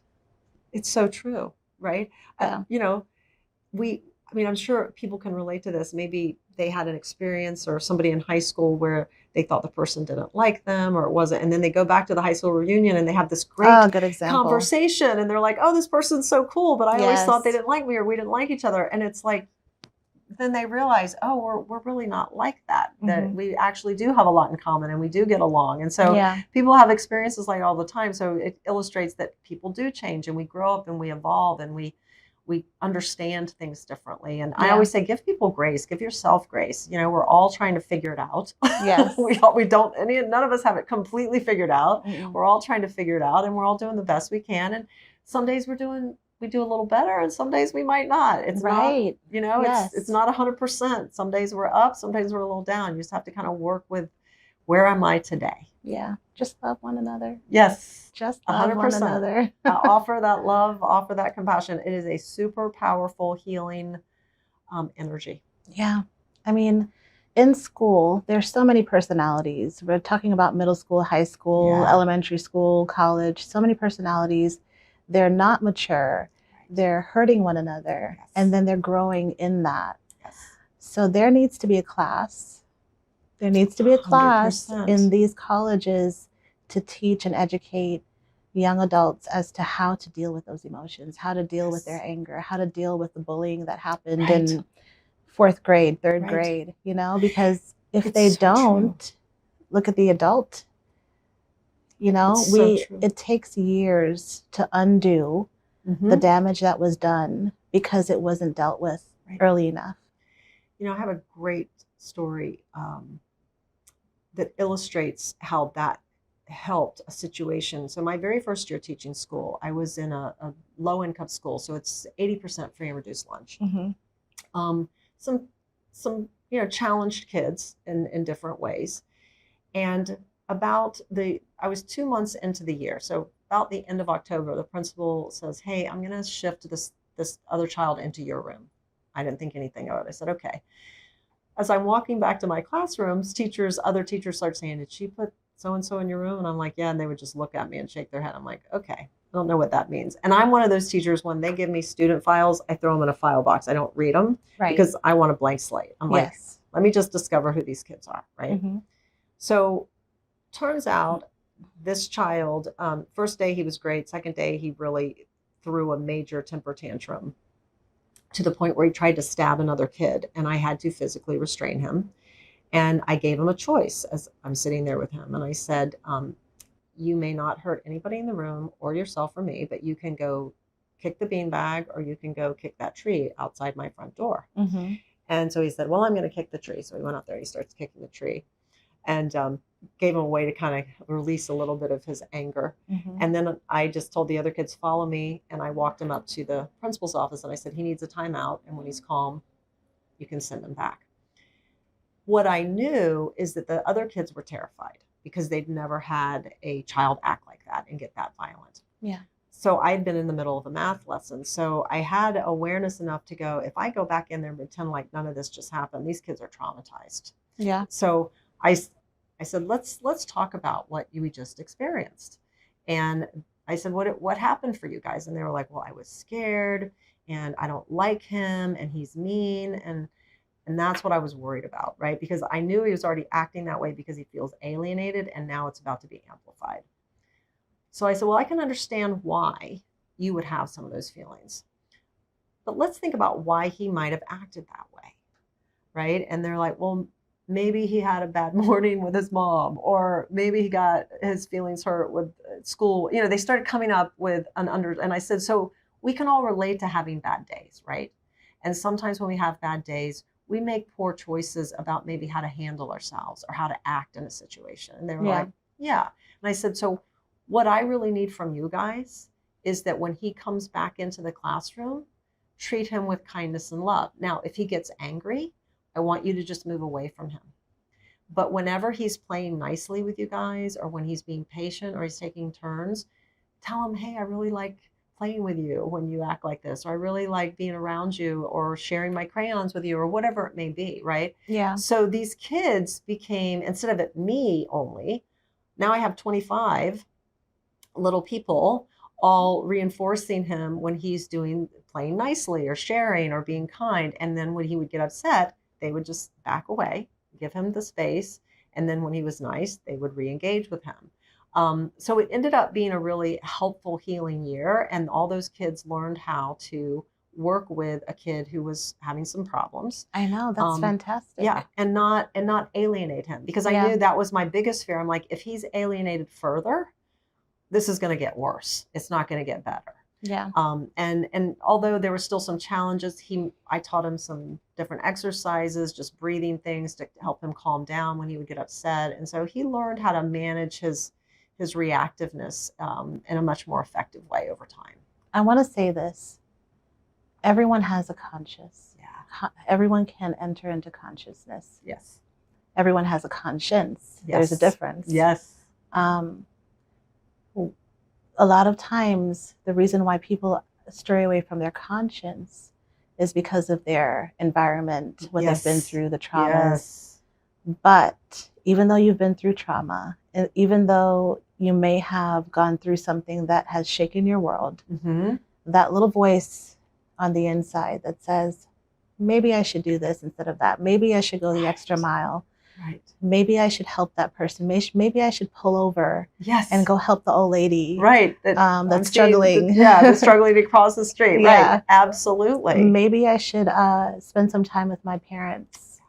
It's so true. Right. Yeah. You know, I'm sure people can relate to this. Maybe they had an experience or somebody in high school where they thought the person didn't like them or it wasn't. And then they go back to the high school reunion and they have this great good example. Conversation. And they're like, oh, this person's so cool, but I always thought they didn't like me or we didn't like each other. And it's like, then they realize, oh, we're really not like that, that we actually do have a lot in common and we do get along. And so people have experiences like all the time. So it illustrates that people do change and we grow up and we evolve and we understand things differently. And I always say, give people grace, give yourself grace. You know, we're all trying to figure it out. Yes. we don't, none of us have it completely figured out. We're all trying to figure it out and we're all doing the best we can. And some days we do a little better and some days we might not. It's not, you know, it's not 100%. Some days we're up, some days we're a little down. You just have to kind of work with, where am I today? Yeah. Just love one another. Yes. Just love 100%. One another. Offer that love, offer that compassion. It is a super powerful healing energy. Yeah. I mean, in school, there's so many personalities. We're talking about middle school, high school, elementary school, college, so many personalities. They're not mature. They're hurting one another. And then they're growing in that. So there needs to be a class. There needs to be a class 100%. In these colleges to teach and educate young adults as to how to deal with those emotions, how to deal with their anger, how to deal with the bullying that happened in 4th grade, 3rd grade, you know, because if they don't, look at the adult, you know, it takes years to undo the damage that was done because it wasn't dealt with early enough. You know, I have a great story that illustrates how that helped a situation. So my very first year teaching school, I was in a low income school. So it's 80% free and reduced lunch. Some challenged kids in different ways. And I was 2 months into the year. So about the end of October, the principal says, hey, I'm going to shift this other child into your room. I didn't think anything of it. I said, okay. As I'm walking back to my classrooms, other teachers start saying, did she put so-and-so in your room? And I'm like, yeah. And they would just look at me and shake their head. I'm like, okay, I don't know what that means. And I'm one of those teachers, when they give me student files, I throw them in a file box. I don't read them because I want a blank slate. I'm like, let me just discover who these kids are, right? So turns out this child, first day he was great. Second day, he really threw a major temper tantrum to the point where he tried to stab another kid, and I had to physically restrain him. And I gave him a choice as I'm sitting there with him. And I said, you may not hurt anybody in the room or yourself or me, but you can go kick the beanbag or you can go kick that tree outside my front door. And so he said, well, I'm going to kick the tree. So he went out there, he starts kicking the tree, and gave him a way to kind of release a little bit of his anger. And then I just told the other kids, follow me. And I walked him up to the principal's office and I said, he needs a timeout. And when he's calm, you can send him back. What I knew is that the other kids were terrified because they'd never had a child act like that and get that violent. Yeah. So I'd been in the middle of a math lesson. So I had awareness enough to go, if I go back in there and pretend like none of this just happened, these kids are traumatized. Yeah. So I said, let's talk about what we just experienced. And I said, what happened for you guys? And they were like, well, I was scared and I don't like him, and he's mean. And that's what I was worried about, right? Because I knew he was already acting that way because he feels alienated, and now it's about to be amplified. So I said, well, I can understand why you would have some of those feelings. But let's think about why he might have acted that way, right? And they're like, well, maybe he had a bad morning with his mom, or maybe he got his feelings hurt with school. You know, they started coming up with and I said, so we can all relate to having bad days, right? And sometimes when we have bad days, we make poor choices about maybe how to handle ourselves or how to act in a situation. And they were like, yeah. And I said, so what I really need from you guys is that when he comes back into the classroom, treat him with kindness and love. Now, if he gets angry, I want you to just move away from him. But whenever he's playing nicely with you guys, or when he's being patient or he's taking turns, tell him, hey, I really like playing with you when you act like this, or I really like being around you, or sharing my crayons with you, or whatever it may be, right? Yeah. So these kids became, instead of it me only, now I have 25 little people all reinforcing him when he's playing nicely or sharing or being kind. And then when he would get upset, they would just back away, give him the space. And then when he was nice, they would re-engage with him. So it ended up being a really helpful healing year. And all those kids learned how to work with a kid who was having some problems. I know, that's fantastic. Yeah, and not alienate him, because I knew that was my biggest fear. I'm like, if he's alienated further, this is going to get worse. It's not going to get better. Yeah. And although there were still some challenges, I taught him some different exercises, just breathing things to help him calm down when he would get upset. And so he learned how to manage his reactiveness in a much more effective way over time. I want to say this. Everyone has a conscious. Yeah. Everyone can enter into consciousness. Yes. Everyone has a conscience. Yes. There's a difference. Yes. A lot of times, the reason why people stray away from their conscience is because of their environment, what they've been through, the traumas. Yes. But even though you've been through trauma, even though you may have gone through something that has shaken your world, that little voice on the inside that says, maybe I should do this instead of that. Maybe I should go the extra mile. Right. Maybe I should help that person. Maybe I should pull over and go help the old lady. Right. That's struggling. They're struggling to cross the street. Yeah. Right. Absolutely. Maybe I should spend some time with my parents.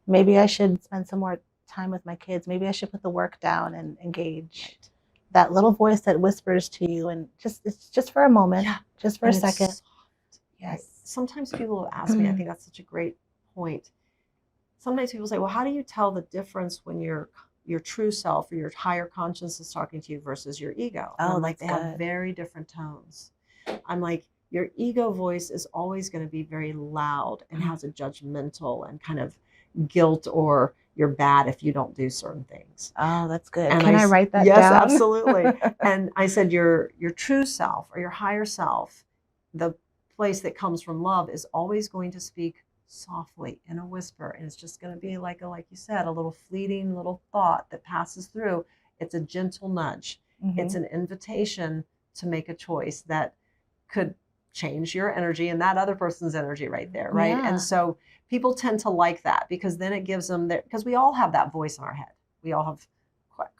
Maybe I should spend some more time with my kids. Maybe I should put the work down and engage. Right. That little voice that whispers to you, and it's just for a moment, just for a second. Soft. Yes. Sometimes people will ask me, I think that's such a great point. Sometimes people say, well, how do you tell the difference when your true self or your higher conscience is talking to you versus your ego? And I'm like, they have very different tones. I'm like, your ego voice is always going to be very loud and has a judgmental and kind of guilt, or you're bad if you don't do certain things. Oh, that's good. And Can I write that down? Yes, absolutely. And I said, your true self or your higher self, the place that comes from love, is always going to speak softly in a whisper, and it's just going to be like you said, a little fleeting little thought that passes through. It's a gentle nudge. It's an invitation to make a choice that could change your energy and that other person's energy right there, right? Yeah. And so people tend to like that, because then it gives them because we all have that voice in our head. We all have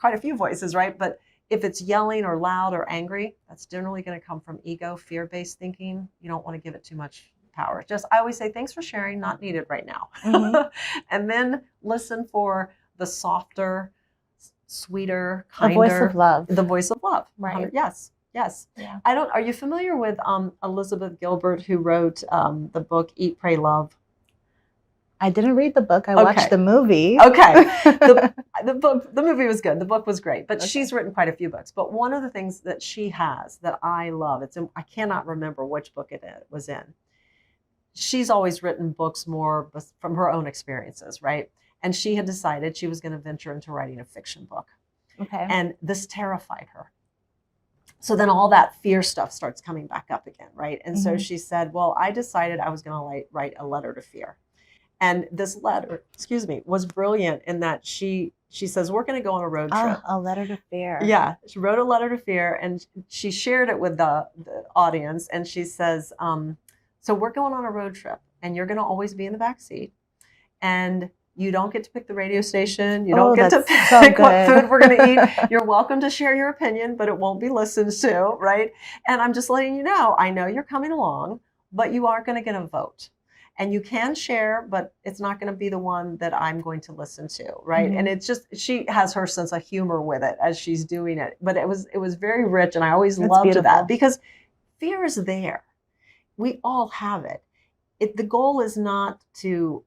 quite a few voices, right? But if it's yelling or loud or angry, that's generally going to come from ego, fear-based thinking. You don't want to give it too much power. I always say, thanks for sharing, not needed right now. And then listen for the softer, sweeter, kinder. The voice of love. The voice of love. Right. Yes. Yeah. Are you familiar with Elizabeth Gilbert, who wrote the book Eat, Pray, Love? I didn't read the book. I watched the movie. Okay. The movie was good. The book was great. But she's written quite a few books. But one of the things that she has that I love, I cannot remember which book it was in. She's always written books more from her own experiences, right? And she had decided she was going to venture into writing a fiction book. Okay. And this terrified her. So then all that fear stuff starts coming back up again, right? And so she said, well, I decided I was going to write a letter to fear. And this letter, was brilliant in that she says, we're going to go on a road trip. A letter to fear. Yeah. She wrote a letter to fear, and she shared it with the audience. And she says, So we're going on a road trip, and you're going to always be in the back seat, and you don't get to pick the radio station. You don't get to pick what food we're going to eat. You're welcome to share your opinion, but it won't be listened to, right? And I'm just letting you know, I know you're coming along, but you aren't going to get a vote. And you can share, but it's not going to be the one that I'm going to listen to, right? And it's just, she has her sense of humor with it as she's doing it. But it was very rich, and I always loved that, because fear is there. We all have it. The goal is not to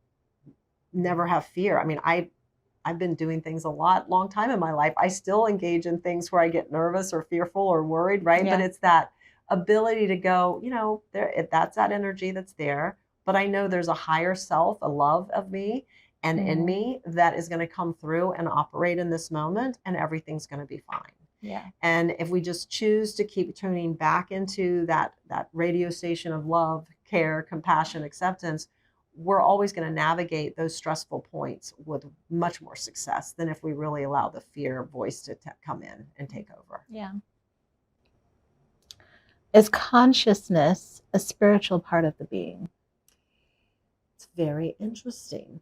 never have fear. I mean, I've been doing things a long time in my life. I still engage in things where I get nervous or fearful or worried, right? Yeah. But it's that ability to go, you know, that's that energy that's there. But I know there's a higher self, a love of me and in me that is going to come through and operate in this moment, and everything's going to be fine. Yeah. And if we just choose to keep tuning back into that radio station of love, care, compassion, acceptance, we're always going to navigate those stressful points with much more success than if we really allow the fear voice to come in and take over. Yeah. Is consciousness a spiritual part of the being? It's very interesting.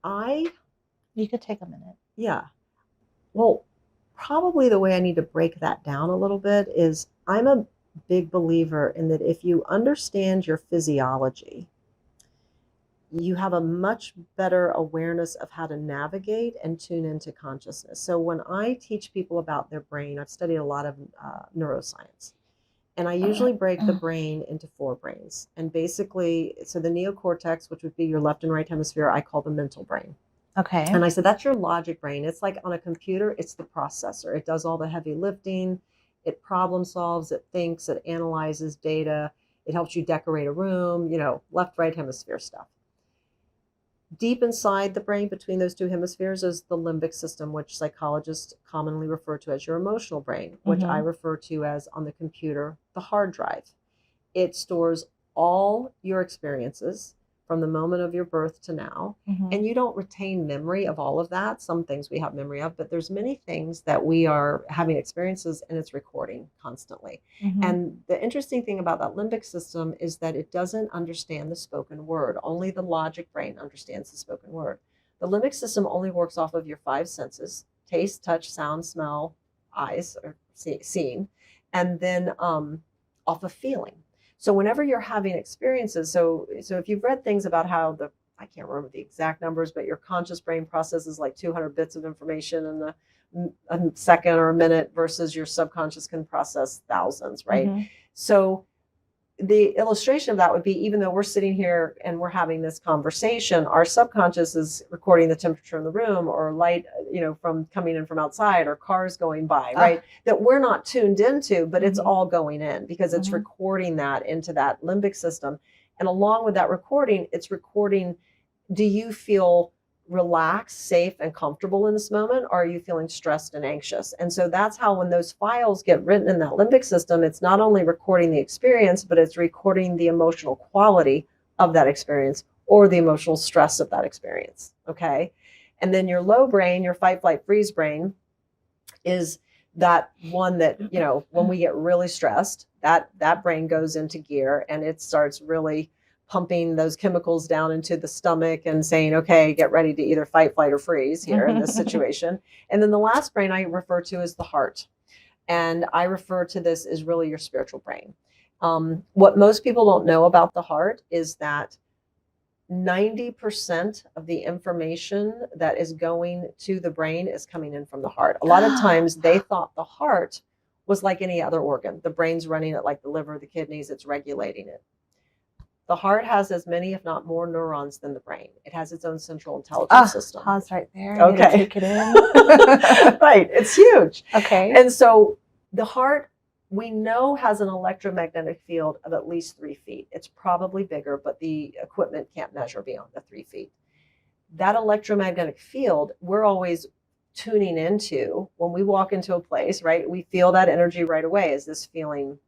You could take a minute. Yeah. Well, probably the way I need to break that down a little bit is, I'm a big believer in that if you understand your physiology, you have a much better awareness of how to navigate and tune into consciousness. So when I teach people about their brain, I've studied a lot of neuroscience, and I usually break the brain into 4 brains. And basically, so the neocortex, which would be your left and right hemisphere, I call the mental brain. Okay. And I said, that's your logic brain. It's like on a computer, it's the processor. It does all the heavy lifting. It problem solves, it thinks, it analyzes data. It helps you decorate a room, you know, left, right hemisphere stuff. Deep inside the brain, between those 2 hemispheres, is the limbic system, which psychologists commonly refer to as your emotional brain, which I refer to as, on the computer, the hard drive. It stores all your experiences from the moment of your birth to now. And you don't retain memory of all of that. Some things we have memory of, but there's many things that we are having experiences, and it's recording constantly. And the interesting thing about that limbic system is that it doesn't understand the spoken word. Only the logic brain understands the spoken word. The limbic system only works off of your 5 senses: taste, touch, sound, smell, eyes, or seeing, and then off of feeling. So whenever you're having experiences, so if you've read things about how I can't remember the exact numbers, but your conscious brain processes like 200 bits of information in a second or a minute, versus your subconscious can process thousands, right? So the illustration of that would be, even though we're sitting here and we're having this conversation, our subconscious is recording the temperature in the room, or light, you know, from coming in from outside, or cars going by, right? That we're not tuned into, but it's all going in, because it's recording that into that limbic system. And along with that recording, it's recording, do you feel relaxed, safe, and comfortable in this moment? Or are you feeling stressed and anxious? And so that's how, when those files get written in that limbic system, it's not only recording the experience, but it's recording the emotional quality of that experience, or the emotional stress of that experience. Okay. And then your low brain, your fight, flight, freeze brain, is that one that, you know, when we get really stressed, that brain goes into gear, and it starts really pumping those chemicals down into the stomach and saying, okay, get ready to either fight, flight, or freeze here in this situation. And then the last brain I refer to as the heart. And I refer to this as really your spiritual brain. What most people don't know about the heart is that 90% of the information that is going to the brain is coming in from the heart. A lot of times they thought the heart was like any other organ. The brain's running it like the liver, the kidneys, it's regulating it. The heart has as many, if not more, neurons than the brain. It has its own central intelligence system. Pause right there. Okay. Take it in. Right. It's huge. Okay. And so the heart, we know, has an electromagnetic field of at least 3 feet. It's probably bigger, but the equipment can't measure beyond the 3 feet. That electromagnetic field, we're always tuning into when we walk into a place, right? We feel that energy right away. Is this feeling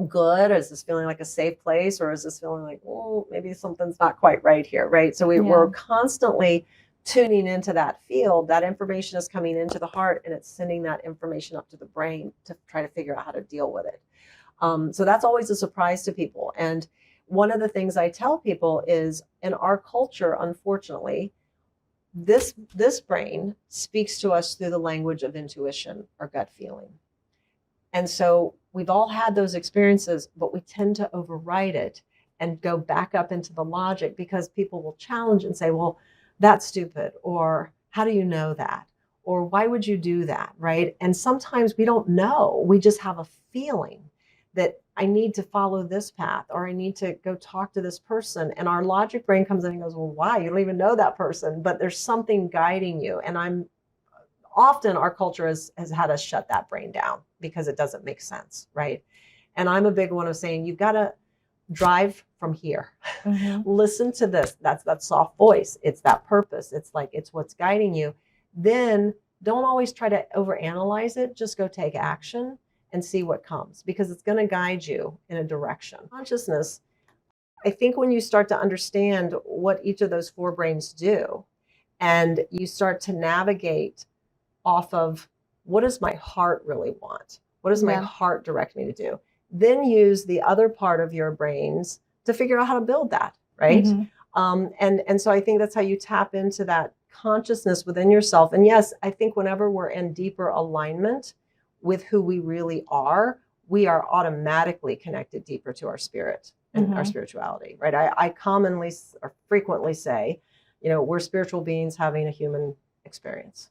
good? Is this feeling like a safe place? Or is this feeling like, oh, maybe something's not quite right here, right? So we're constantly tuning into that field. That information is coming into the heart, and it's sending that information up to the brain to try to figure out how to deal with it. So that's always a surprise to people. And one of the things I tell people is, in our culture, unfortunately, this brain speaks to us through the language of intuition or gut feeling. And so we've all had those experiences, but we tend to override it and go back up into the logic, because people will challenge and say, well, that's stupid, or how do you know that? Or why would you do that, right? And sometimes we don't know. We just have a feeling that I need to follow this path, or I need to go talk to this person. And our logic brain comes in and goes, well, why? You don't even know that person, but there's something guiding you. And often our culture has had us shut that brain down because it doesn't make sense, right? And I'm a big one of saying, you've got to drive from here. Listen to this. That's that soft voice. It's that purpose. It's what's guiding you. Then don't always try to overanalyze it. Just go take action and see what comes, because it's going to guide you in a direction. Consciousness, I think when you start to understand what each of those four brains do, and you start to navigate off of, what does my heart really want? What does my heart direct me to do? Then use the other part of your brains to figure out how to build that, right? And so I think that's how you tap into that consciousness within yourself. And yes, I think whenever we're in deeper alignment with who we really are, we are automatically connected deeper to our spirit and our spirituality, right? I commonly or frequently say, we're spiritual beings having a human experience.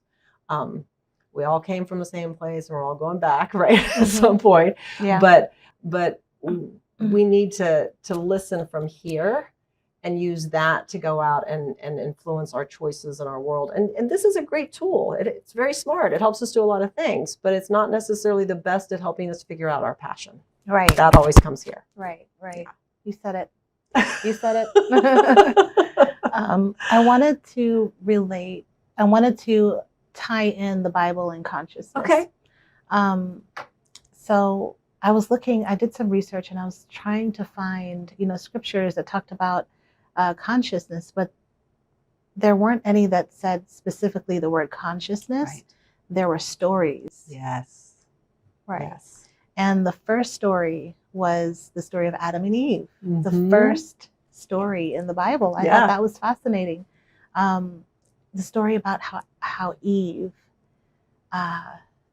We all came from the same place, and we're all going back, right? At some point. Yeah. But we need to listen from here and use that to go out and influence our choices in our world. And this is a great tool. It's very smart. It helps us do a lot of things, but it's not necessarily the best at helping us figure out our passion. Right. That always comes here. Right. Yeah. You said it. You said it. I wanted to tie in the Bible and consciousness. Okay. So I did some research, and I was trying to find, scriptures that talked about consciousness, but there weren't any that said specifically the word consciousness. Right. There were stories. Yes. Right. Yes. And the first story was the story of Adam and Eve, the first story in the Bible. I thought that was fascinating. The story about how Eve,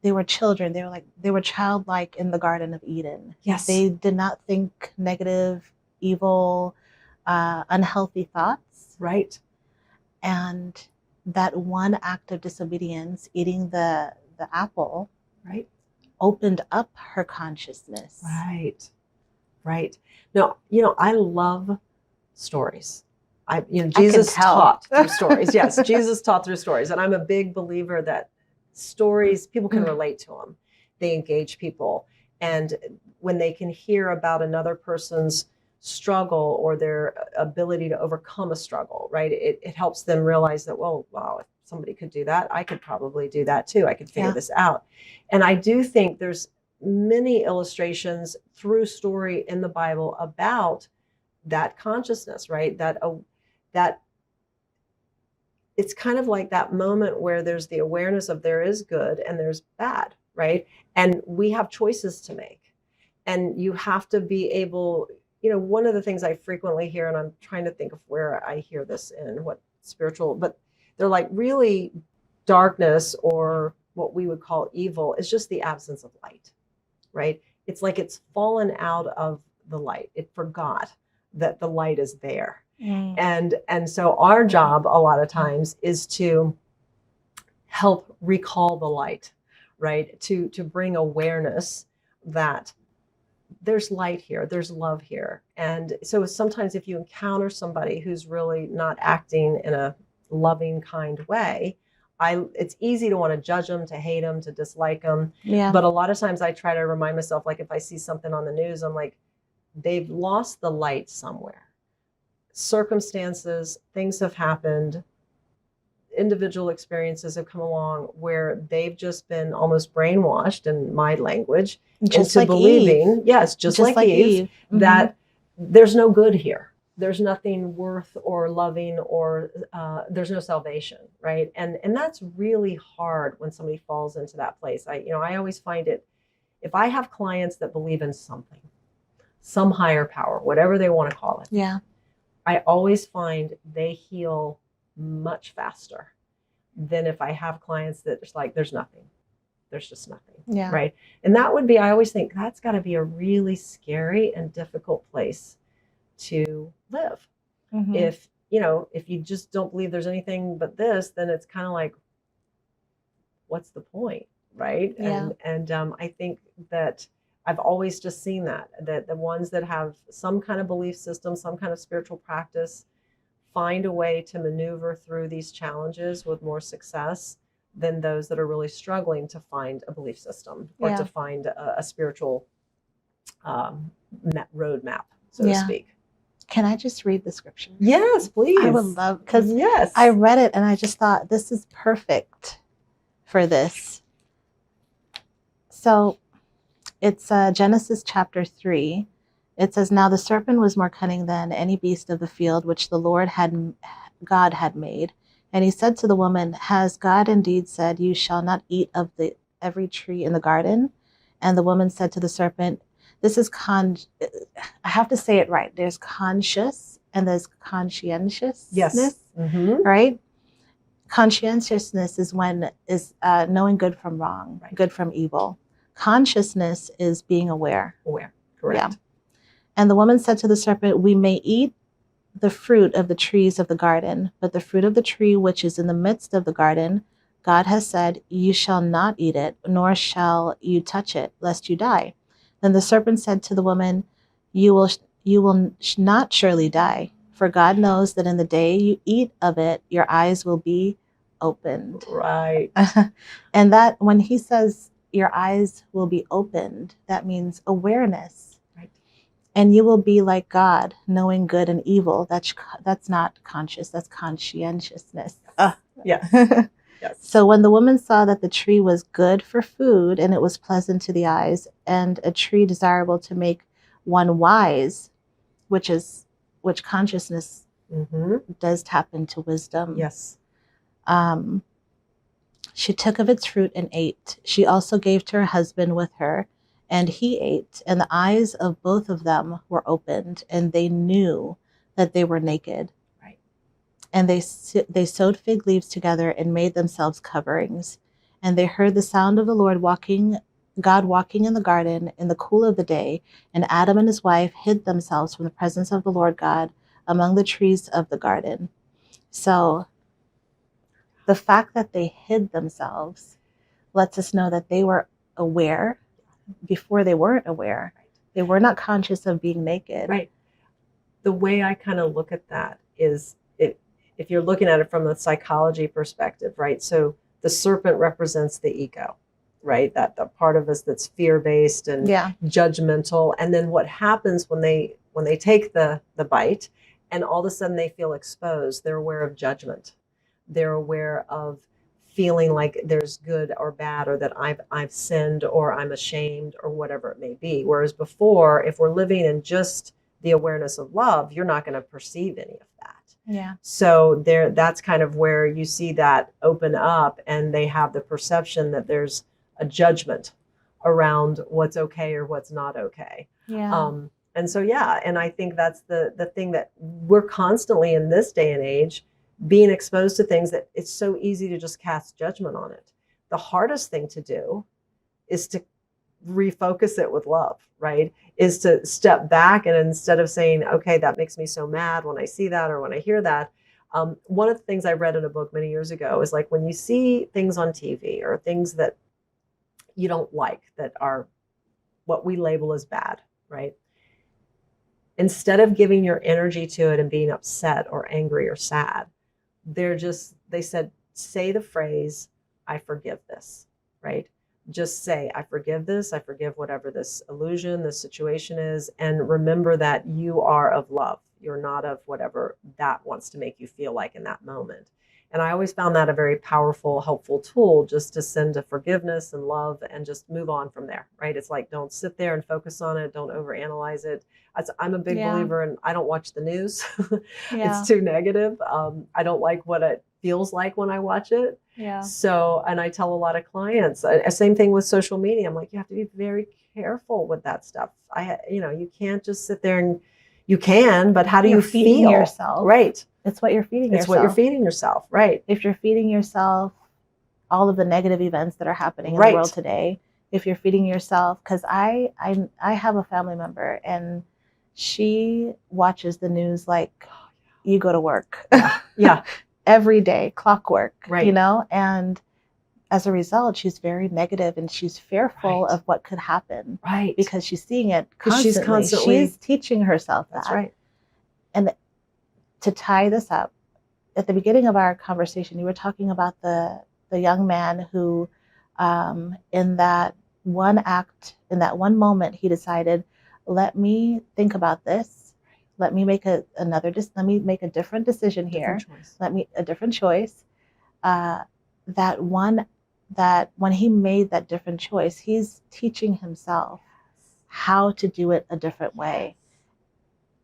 they were children. They were childlike in the Garden of Eden. Yes. They did not think negative, evil, unhealthy thoughts. Right. And that one act of disobedience, eating the apple, right, opened up her consciousness. Right. No, I love stories. Jesus taught through stories. Yes, Jesus taught through stories. And I'm a big believer that stories, people can relate to them. They engage people. And when they can hear about another person's struggle or their ability to overcome a struggle, right, it helps them realize that, well, wow, if somebody could do that, I could probably do that too. I could figure this out. And I do think there's many illustrations through story in the Bible about that consciousness, right? That it's kind of like that moment where there's the awareness of there is good and there's bad, right? And we have choices to make. And you have to be able, one of the things I frequently hear, and I'm trying to think of where I hear this in what spiritual, but they're like, really, darkness, or what we would call evil, is just the absence of light, right? It's like it's fallen out of the light. It forgot that the light is there. And so our job a lot of times is to help recall the light, right? To bring awareness that there's light here, there's love here. And so sometimes if you encounter somebody who's really not acting in a loving, kind way, it's easy to want to judge them, to hate them, to dislike them. Yeah. But a lot of times I try to remind myself, like if I see something on the news, I'm like, they've lost the light somewhere. Circumstances, things have happened, individual experiences have come along where they've just been almost brainwashed, in my language, just into like believing, Eve. Yes, just like Eve, that there's no good here. There's nothing worth or loving, or there's no salvation, right? And that's really hard when somebody falls into that place. I always find it, if I have clients that believe in something, some higher power, whatever they want to call it. Yeah. I always find they heal much faster than if I have clients that it's like, there's nothing. There's just nothing. Yeah. Right. And that would be, I always think that's got to be a really scary and difficult place to live. Mm-hmm. If, you know, if you just don't believe there's anything but this, then it's kind of like, what's the point? Right. Yeah. And I think that I've always just seen that the ones that have some kind of belief system, some kind of spiritual practice, find a way to maneuver through these challenges with more success than those that are really struggling to find a belief system or to find a spiritual roadmap, so to speak. Can I just read the scripture? Yes, please. I would love, because yes. I read it and I just thought this is perfect for this. So it's Genesis chapter 3. It says, now the serpent was more cunning than any beast of the field which the Lord God had made. And he said to the woman, has God indeed said, you shall not eat of every tree in the garden? And the woman said to the serpent, this is I have to say it right. There's conscious and there's conscientiousness. Yes. Mm-hmm. Right? Conscientiousness is knowing good from wrong, right. Good from evil. Consciousness is being aware. Aware. Correct. Yeah. And the woman said to the serpent, we may eat the fruit of the trees of the garden, but the fruit of the tree which is in the midst of the garden, God has said, you shall not eat it, nor shall you touch it, lest you die. Then the serpent said to the woman, you will not surely die, for God knows that in the day you eat of it, your eyes will be opened. Right. And that when he says your eyes will be opened, that means awareness. And you will be like God, knowing good and evil. That's not conscious, that's conscientiousness. Yeah. Yes. So when the woman saw that the tree was good for food, and it was pleasant to the eyes, and a tree desirable to make one wise, which consciousness does tap into wisdom. Yes. She took of its fruit and ate. She also gave to her husband with her, and he ate, and the eyes of both of them were opened, and they knew that they were naked. Right. And they sewed fig leaves together and made themselves coverings. And they heard the sound of the Lord God walking in the garden in the cool of the day, and Adam and his wife hid themselves from the presence of the Lord God among the trees of the garden. So the fact that they hid themselves lets us know that they were aware before they weren't aware. Right. They were not conscious of being naked. Right. The way I kind of look at that is if you're looking at it from a psychology perspective, right? So the serpent represents the ego, right? That the part of us that's fear-based and judgmental. And then what happens when they take the bite and all of a sudden they feel exposed, they're aware of judgment. They're aware of feeling like there's good or bad, or that I've sinned, or I'm ashamed, or whatever it may be. Whereas before, if we're living in just the awareness of love, you're not going to perceive any of that. Yeah. So that's kind of where you see that open up, and they have the perception that there's a judgment around what's okay or what's not okay. Yeah. And so, and I think that's the thing that we're constantly in this day and age being exposed to things that it's so easy to just cast judgment on it. The hardest thing to do is to refocus it with love, right? Is to step back, and instead of saying, okay, that makes me so mad when I see that or when I hear that. One of the things I read in a book many years ago is like when you see things on TV or things that you don't like that are what we label as bad, right? Instead of giving your energy to it and being upset or angry or sad, they said, say the phrase, I forgive this, right? Just say, I forgive this. I forgive whatever this illusion, this situation is. And remember that you are of love. You're not of whatever that wants to make you feel like in that moment. And I always found that a very powerful, helpful tool, just to send a forgiveness and love and just move on from there, right? It's like, don't sit there and focus on it. Don't overanalyze it. I'm a big believer in, I don't watch the news. It's too negative. I don't like what feels like when I watch it. Yeah. So, and I tell a lot of clients, same thing with social media. I'm like, you have to be very careful with that stuff. You can't just sit there and you can, but how do you feeding feel? yourself. Right. It's what you're feeding It's yourself. what you're feeding yourself. Right. If you're feeding yourself all of the negative events that are happening in Right. the world today, if you're feeding yourself, because I have a family member and she watches the news like you go to work. Yeah. Every day, clockwork, Right. you know, and as a result, she's very negative and she's fearful Right. of what could happen. Right. Because she's seeing it Because constantly. She's teaching herself that. That's right. And to tie this up, at the beginning of our conversation, you were talking about the young man who, in that one act, in that one moment, he decided, let me think about this. Let me make let me make a different decision here. A different choice. That when he made that different choice, he's teaching himself how to do it a different way.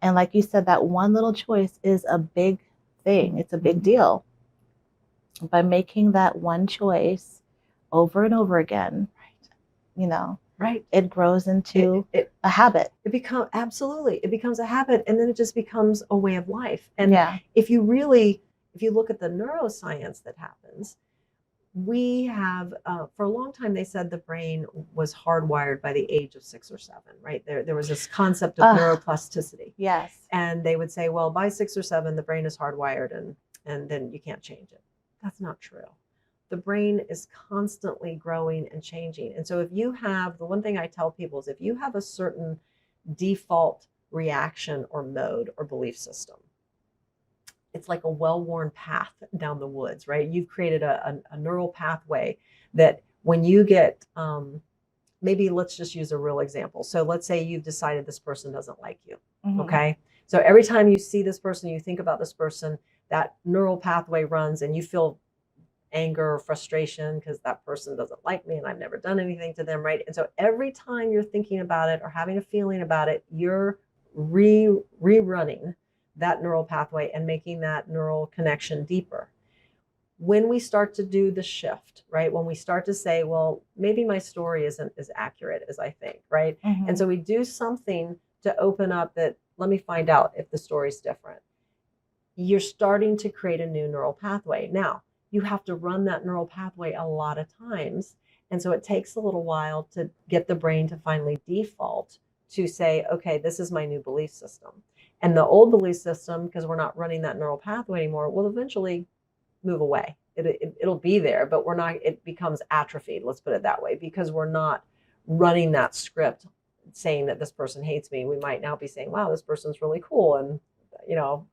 And like you said, that one little choice is a big thing. It's a big deal. By making that one choice over and over again, right, it grows into a habit. It becomes a habit, and then it just becomes a way of life. And if you look at the neuroscience that happens, we have for a long time they said the brain was hardwired by the age of 6 or 7, right? There was this concept of neuroplasticity. Yes. And they would say, well, by 6 or 7 the brain is hardwired and then you can't change it. That's not true. The brain is constantly growing and changing. And so if you have, the one thing I tell people is if you have a certain default reaction or mode or belief system, it's like a well-worn path down the woods, right? You've created a neural pathway that when you get, maybe let's just use a real example. So let's say you've decided this person doesn't like you, okay? So every time you see this person, you think about this person, that neural pathway runs and you feel anger or frustration because that person doesn't like me and I've never done anything to them, right? And so every time you're thinking about it or having a feeling about it, you're rerunning that neural pathway and making that neural connection deeper. When we start to do the shift, right? When we start to say, well, maybe my story isn't as accurate as I think, right? And so we do something to open up that, let me find out if the story's different. You're starting to create a new neural pathway. Now, you have to run that neural pathway a lot of times. And so it takes a little while to get the brain to finally default to say, okay, this is my new belief system. And the old belief system, because we're not running that neural pathway anymore, will eventually move away. It'll be there, but it becomes atrophied, let's put it that way, because we're not running that script saying that this person hates me. We might now be saying, wow, this person's really cool. And,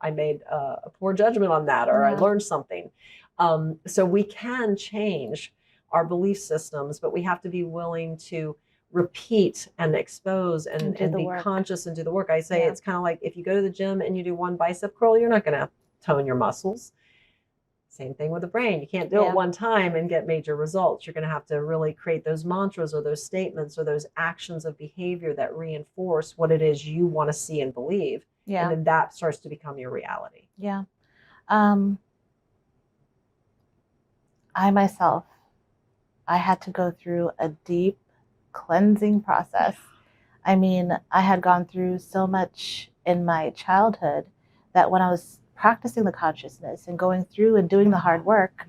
I made a poor judgment on that, or I learned something. So we can change our belief systems, but we have to be willing to repeat and expose and be conscious and do the work. I say it's kind of like if you go to the gym and you do one bicep curl, you're not going to tone your muscles. Same thing with the brain. You can't do it one time and get major results. You're going to have to really create those mantras or those statements or those actions of behavior that reinforce what it is you want to see and believe. And then that starts to become your reality. Yeah. I myself, I had to go through a deep cleansing process. I mean, I had gone through so much in my childhood that when I was practicing the consciousness and going through and doing the hard work,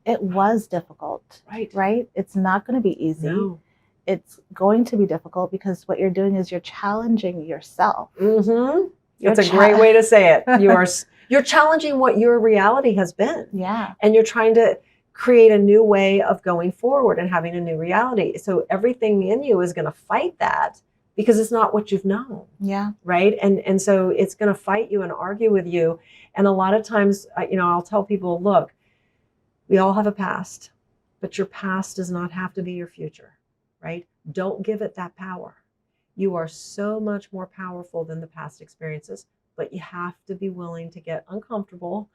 it was difficult, right? It's not going to be easy. No. It's going to be difficult because what you're doing is you're challenging yourself. That's a great way to say it. You're challenging what your reality has been. Yeah. And you're trying to create a new way of going forward and having a new reality. So everything in you is going to fight that because it's not what you've known. Yeah. Right. And so it's going to fight you and argue with you. And a lot of times, I'll tell people, look, we all have a past, but your past does not have to be your future. Right. Don't give it that power. You are so much more powerful than the past experiences, but you have to be willing to get uncomfortable,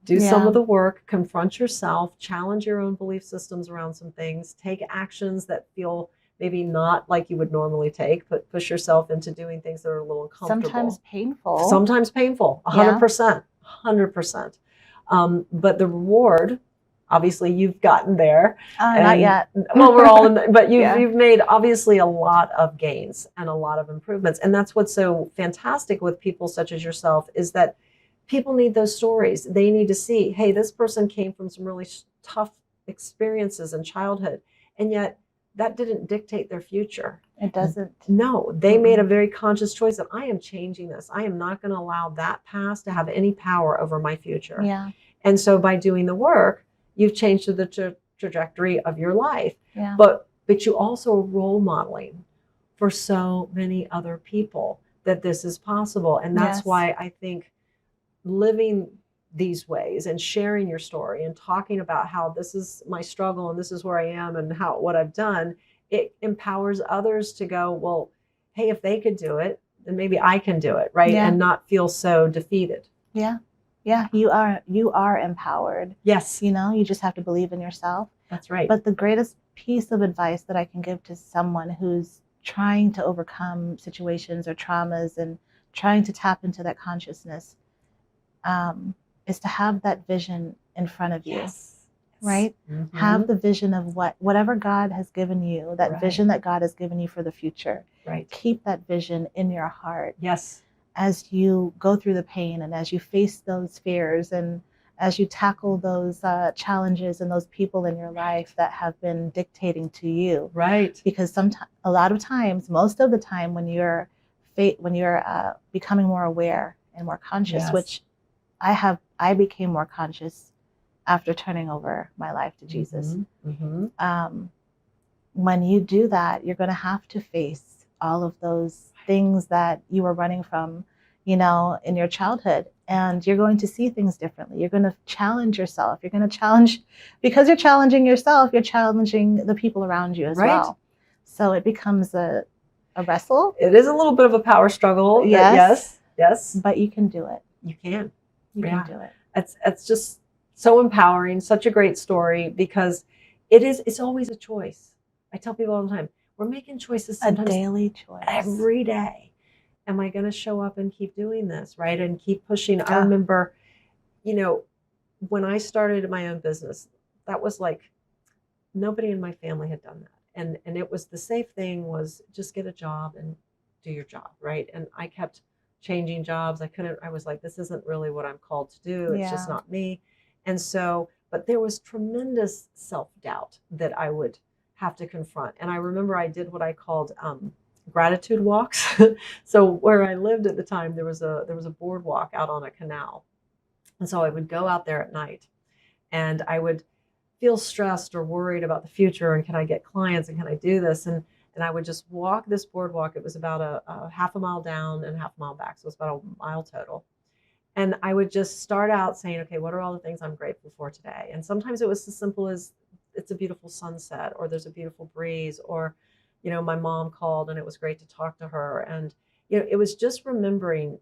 do some of the work, confront yourself, challenge your own belief systems around some things, take actions that feel maybe not like you would normally take, but push yourself into doing things that are a little uncomfortable. Sometimes painful. 100%. But the reward, obviously you've gotten there. Not yet. Well, we're all in but Yeah. you've made obviously a lot of gains and a lot of improvements. And that's what's so fantastic with people such as yourself, is that people need those stories. They need to see, hey, this person came from some really tough experiences in childhood, and yet that didn't dictate their future. It doesn't. No, they made a very conscious choice that I am changing this. I am not going to allow that past to have any power over my future. Yeah. And so by doing the work, you've changed the trajectory of your life. Yeah. But you also are role modeling for so many other people that this is possible. And that's Yes. why I think living these ways and sharing your story and talking about how this is my struggle and this is where I am and what I've done, it empowers others to go, well, hey, if they could do it, then maybe I can do it, right? Yeah. And not feel so defeated. Yeah. Yeah. You are empowered. Yes. You just have to believe in yourself. That's right. But the greatest piece of advice that I can give to someone who's trying to overcome situations or traumas and trying to tap into that consciousness, is to have that vision in front of you. Yes. Right? Mm-hmm. Have the vision of whatever God has given you, that Right. vision that God has given you for the future. Right. Keep that vision in your heart. Yes. As you go through the pain and as you face those fears and as you tackle those challenges and those people in your life that have been dictating to you. Right. Because a lot of times, most of the time, when you're becoming more aware and more conscious, Yes. which I became more conscious after turning over my life to Jesus. Mm-hmm. Mm-hmm. When you do that, you're going to have to face all of those things that you were running from, in your childhood. And you're going to see things differently. You're going to challenge yourself. You're going to challenge, because you're challenging yourself, you're challenging the people around you as Right. well. So it becomes a wrestle. It is a little bit of a power struggle. Yes. Yes. But you can do it. You can. You Yeah. can do it. It's just so empowering, such a great story, because it's always a choice. I tell people all the time, we're making choices sometimes A daily choice. every day. Am I going to show up and keep doing this, right? And keep pushing. I remember, when I started my own business, that was like nobody in my family had done that. And it was the safe thing was just get a job and do your job, right? And I kept changing jobs. I was like, this isn't really what I'm called to do. It's just not me. And so, but there was tremendous self-doubt that I would have to confront. And I remember I did what I called gratitude walks. So where I lived at the time, there was a boardwalk out on a canal. And so I would go out there at night and I would feel stressed or worried about the future and can I get clients and can I do this? And I would just walk this boardwalk. It was about a half a mile down and half a mile back. So it was about a mile total. And I would just start out saying, okay, what are all the things I'm grateful for today? And sometimes it was as simple as it's a beautiful sunset or there's a beautiful breeze or, my mom called and it was great to talk to her. And, it was just remembering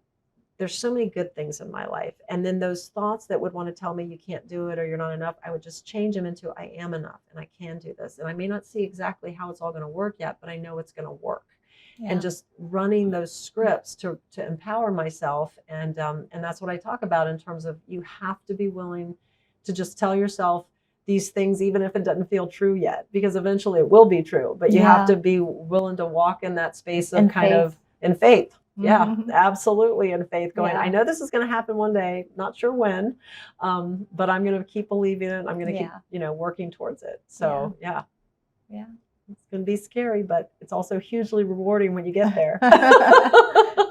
there's so many good things in my life. And then those thoughts that would want to tell me you can't do it or you're not enough, I would just change them into I am enough and I can do this. And I may not see exactly how it's all going to work yet, but I know it's going to work. Yeah. And just running those scripts to empower myself. And that's what I talk about in terms of you have to be willing to just tell yourself these things, even if it doesn't feel true yet, because eventually it will be true. But you have to be willing to walk in that space of in faith. Yeah, absolutely. In faith going, I know this is going to happen one day, not sure when, but I'm going to keep believing it. I'm going to keep, working towards it. So yeah. It's going to be scary, but it's also hugely rewarding when you get there.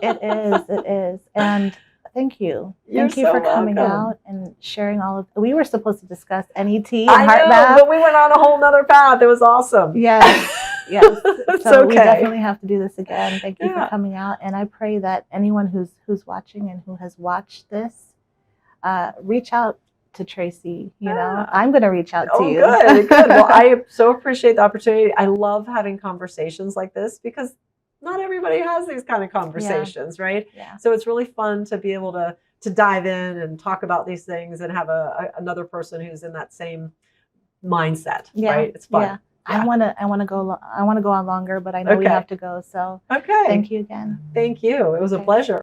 It is. And thank you. You're Thank you for coming out and sharing all of, we were supposed to discuss NET and heart math. But we went on a whole nother path. It was awesome. Yes. Yes. It's so okay. We definitely have to do this again. Thank you for coming out. And I pray that anyone who's watching and who has watched this, reach out to Traci. I'm going to reach out to you. Good. Well, I so appreciate the opportunity. I love having conversations like this because not everybody has these kind of conversations, right? Yeah. So it's really fun to be able to dive in and talk about these things and have another person who's in that same mindset, right? It's fun. Yeah. I want to go on longer, but I know we have to go. So okay. Thank you again. Thank you. It was a pleasure.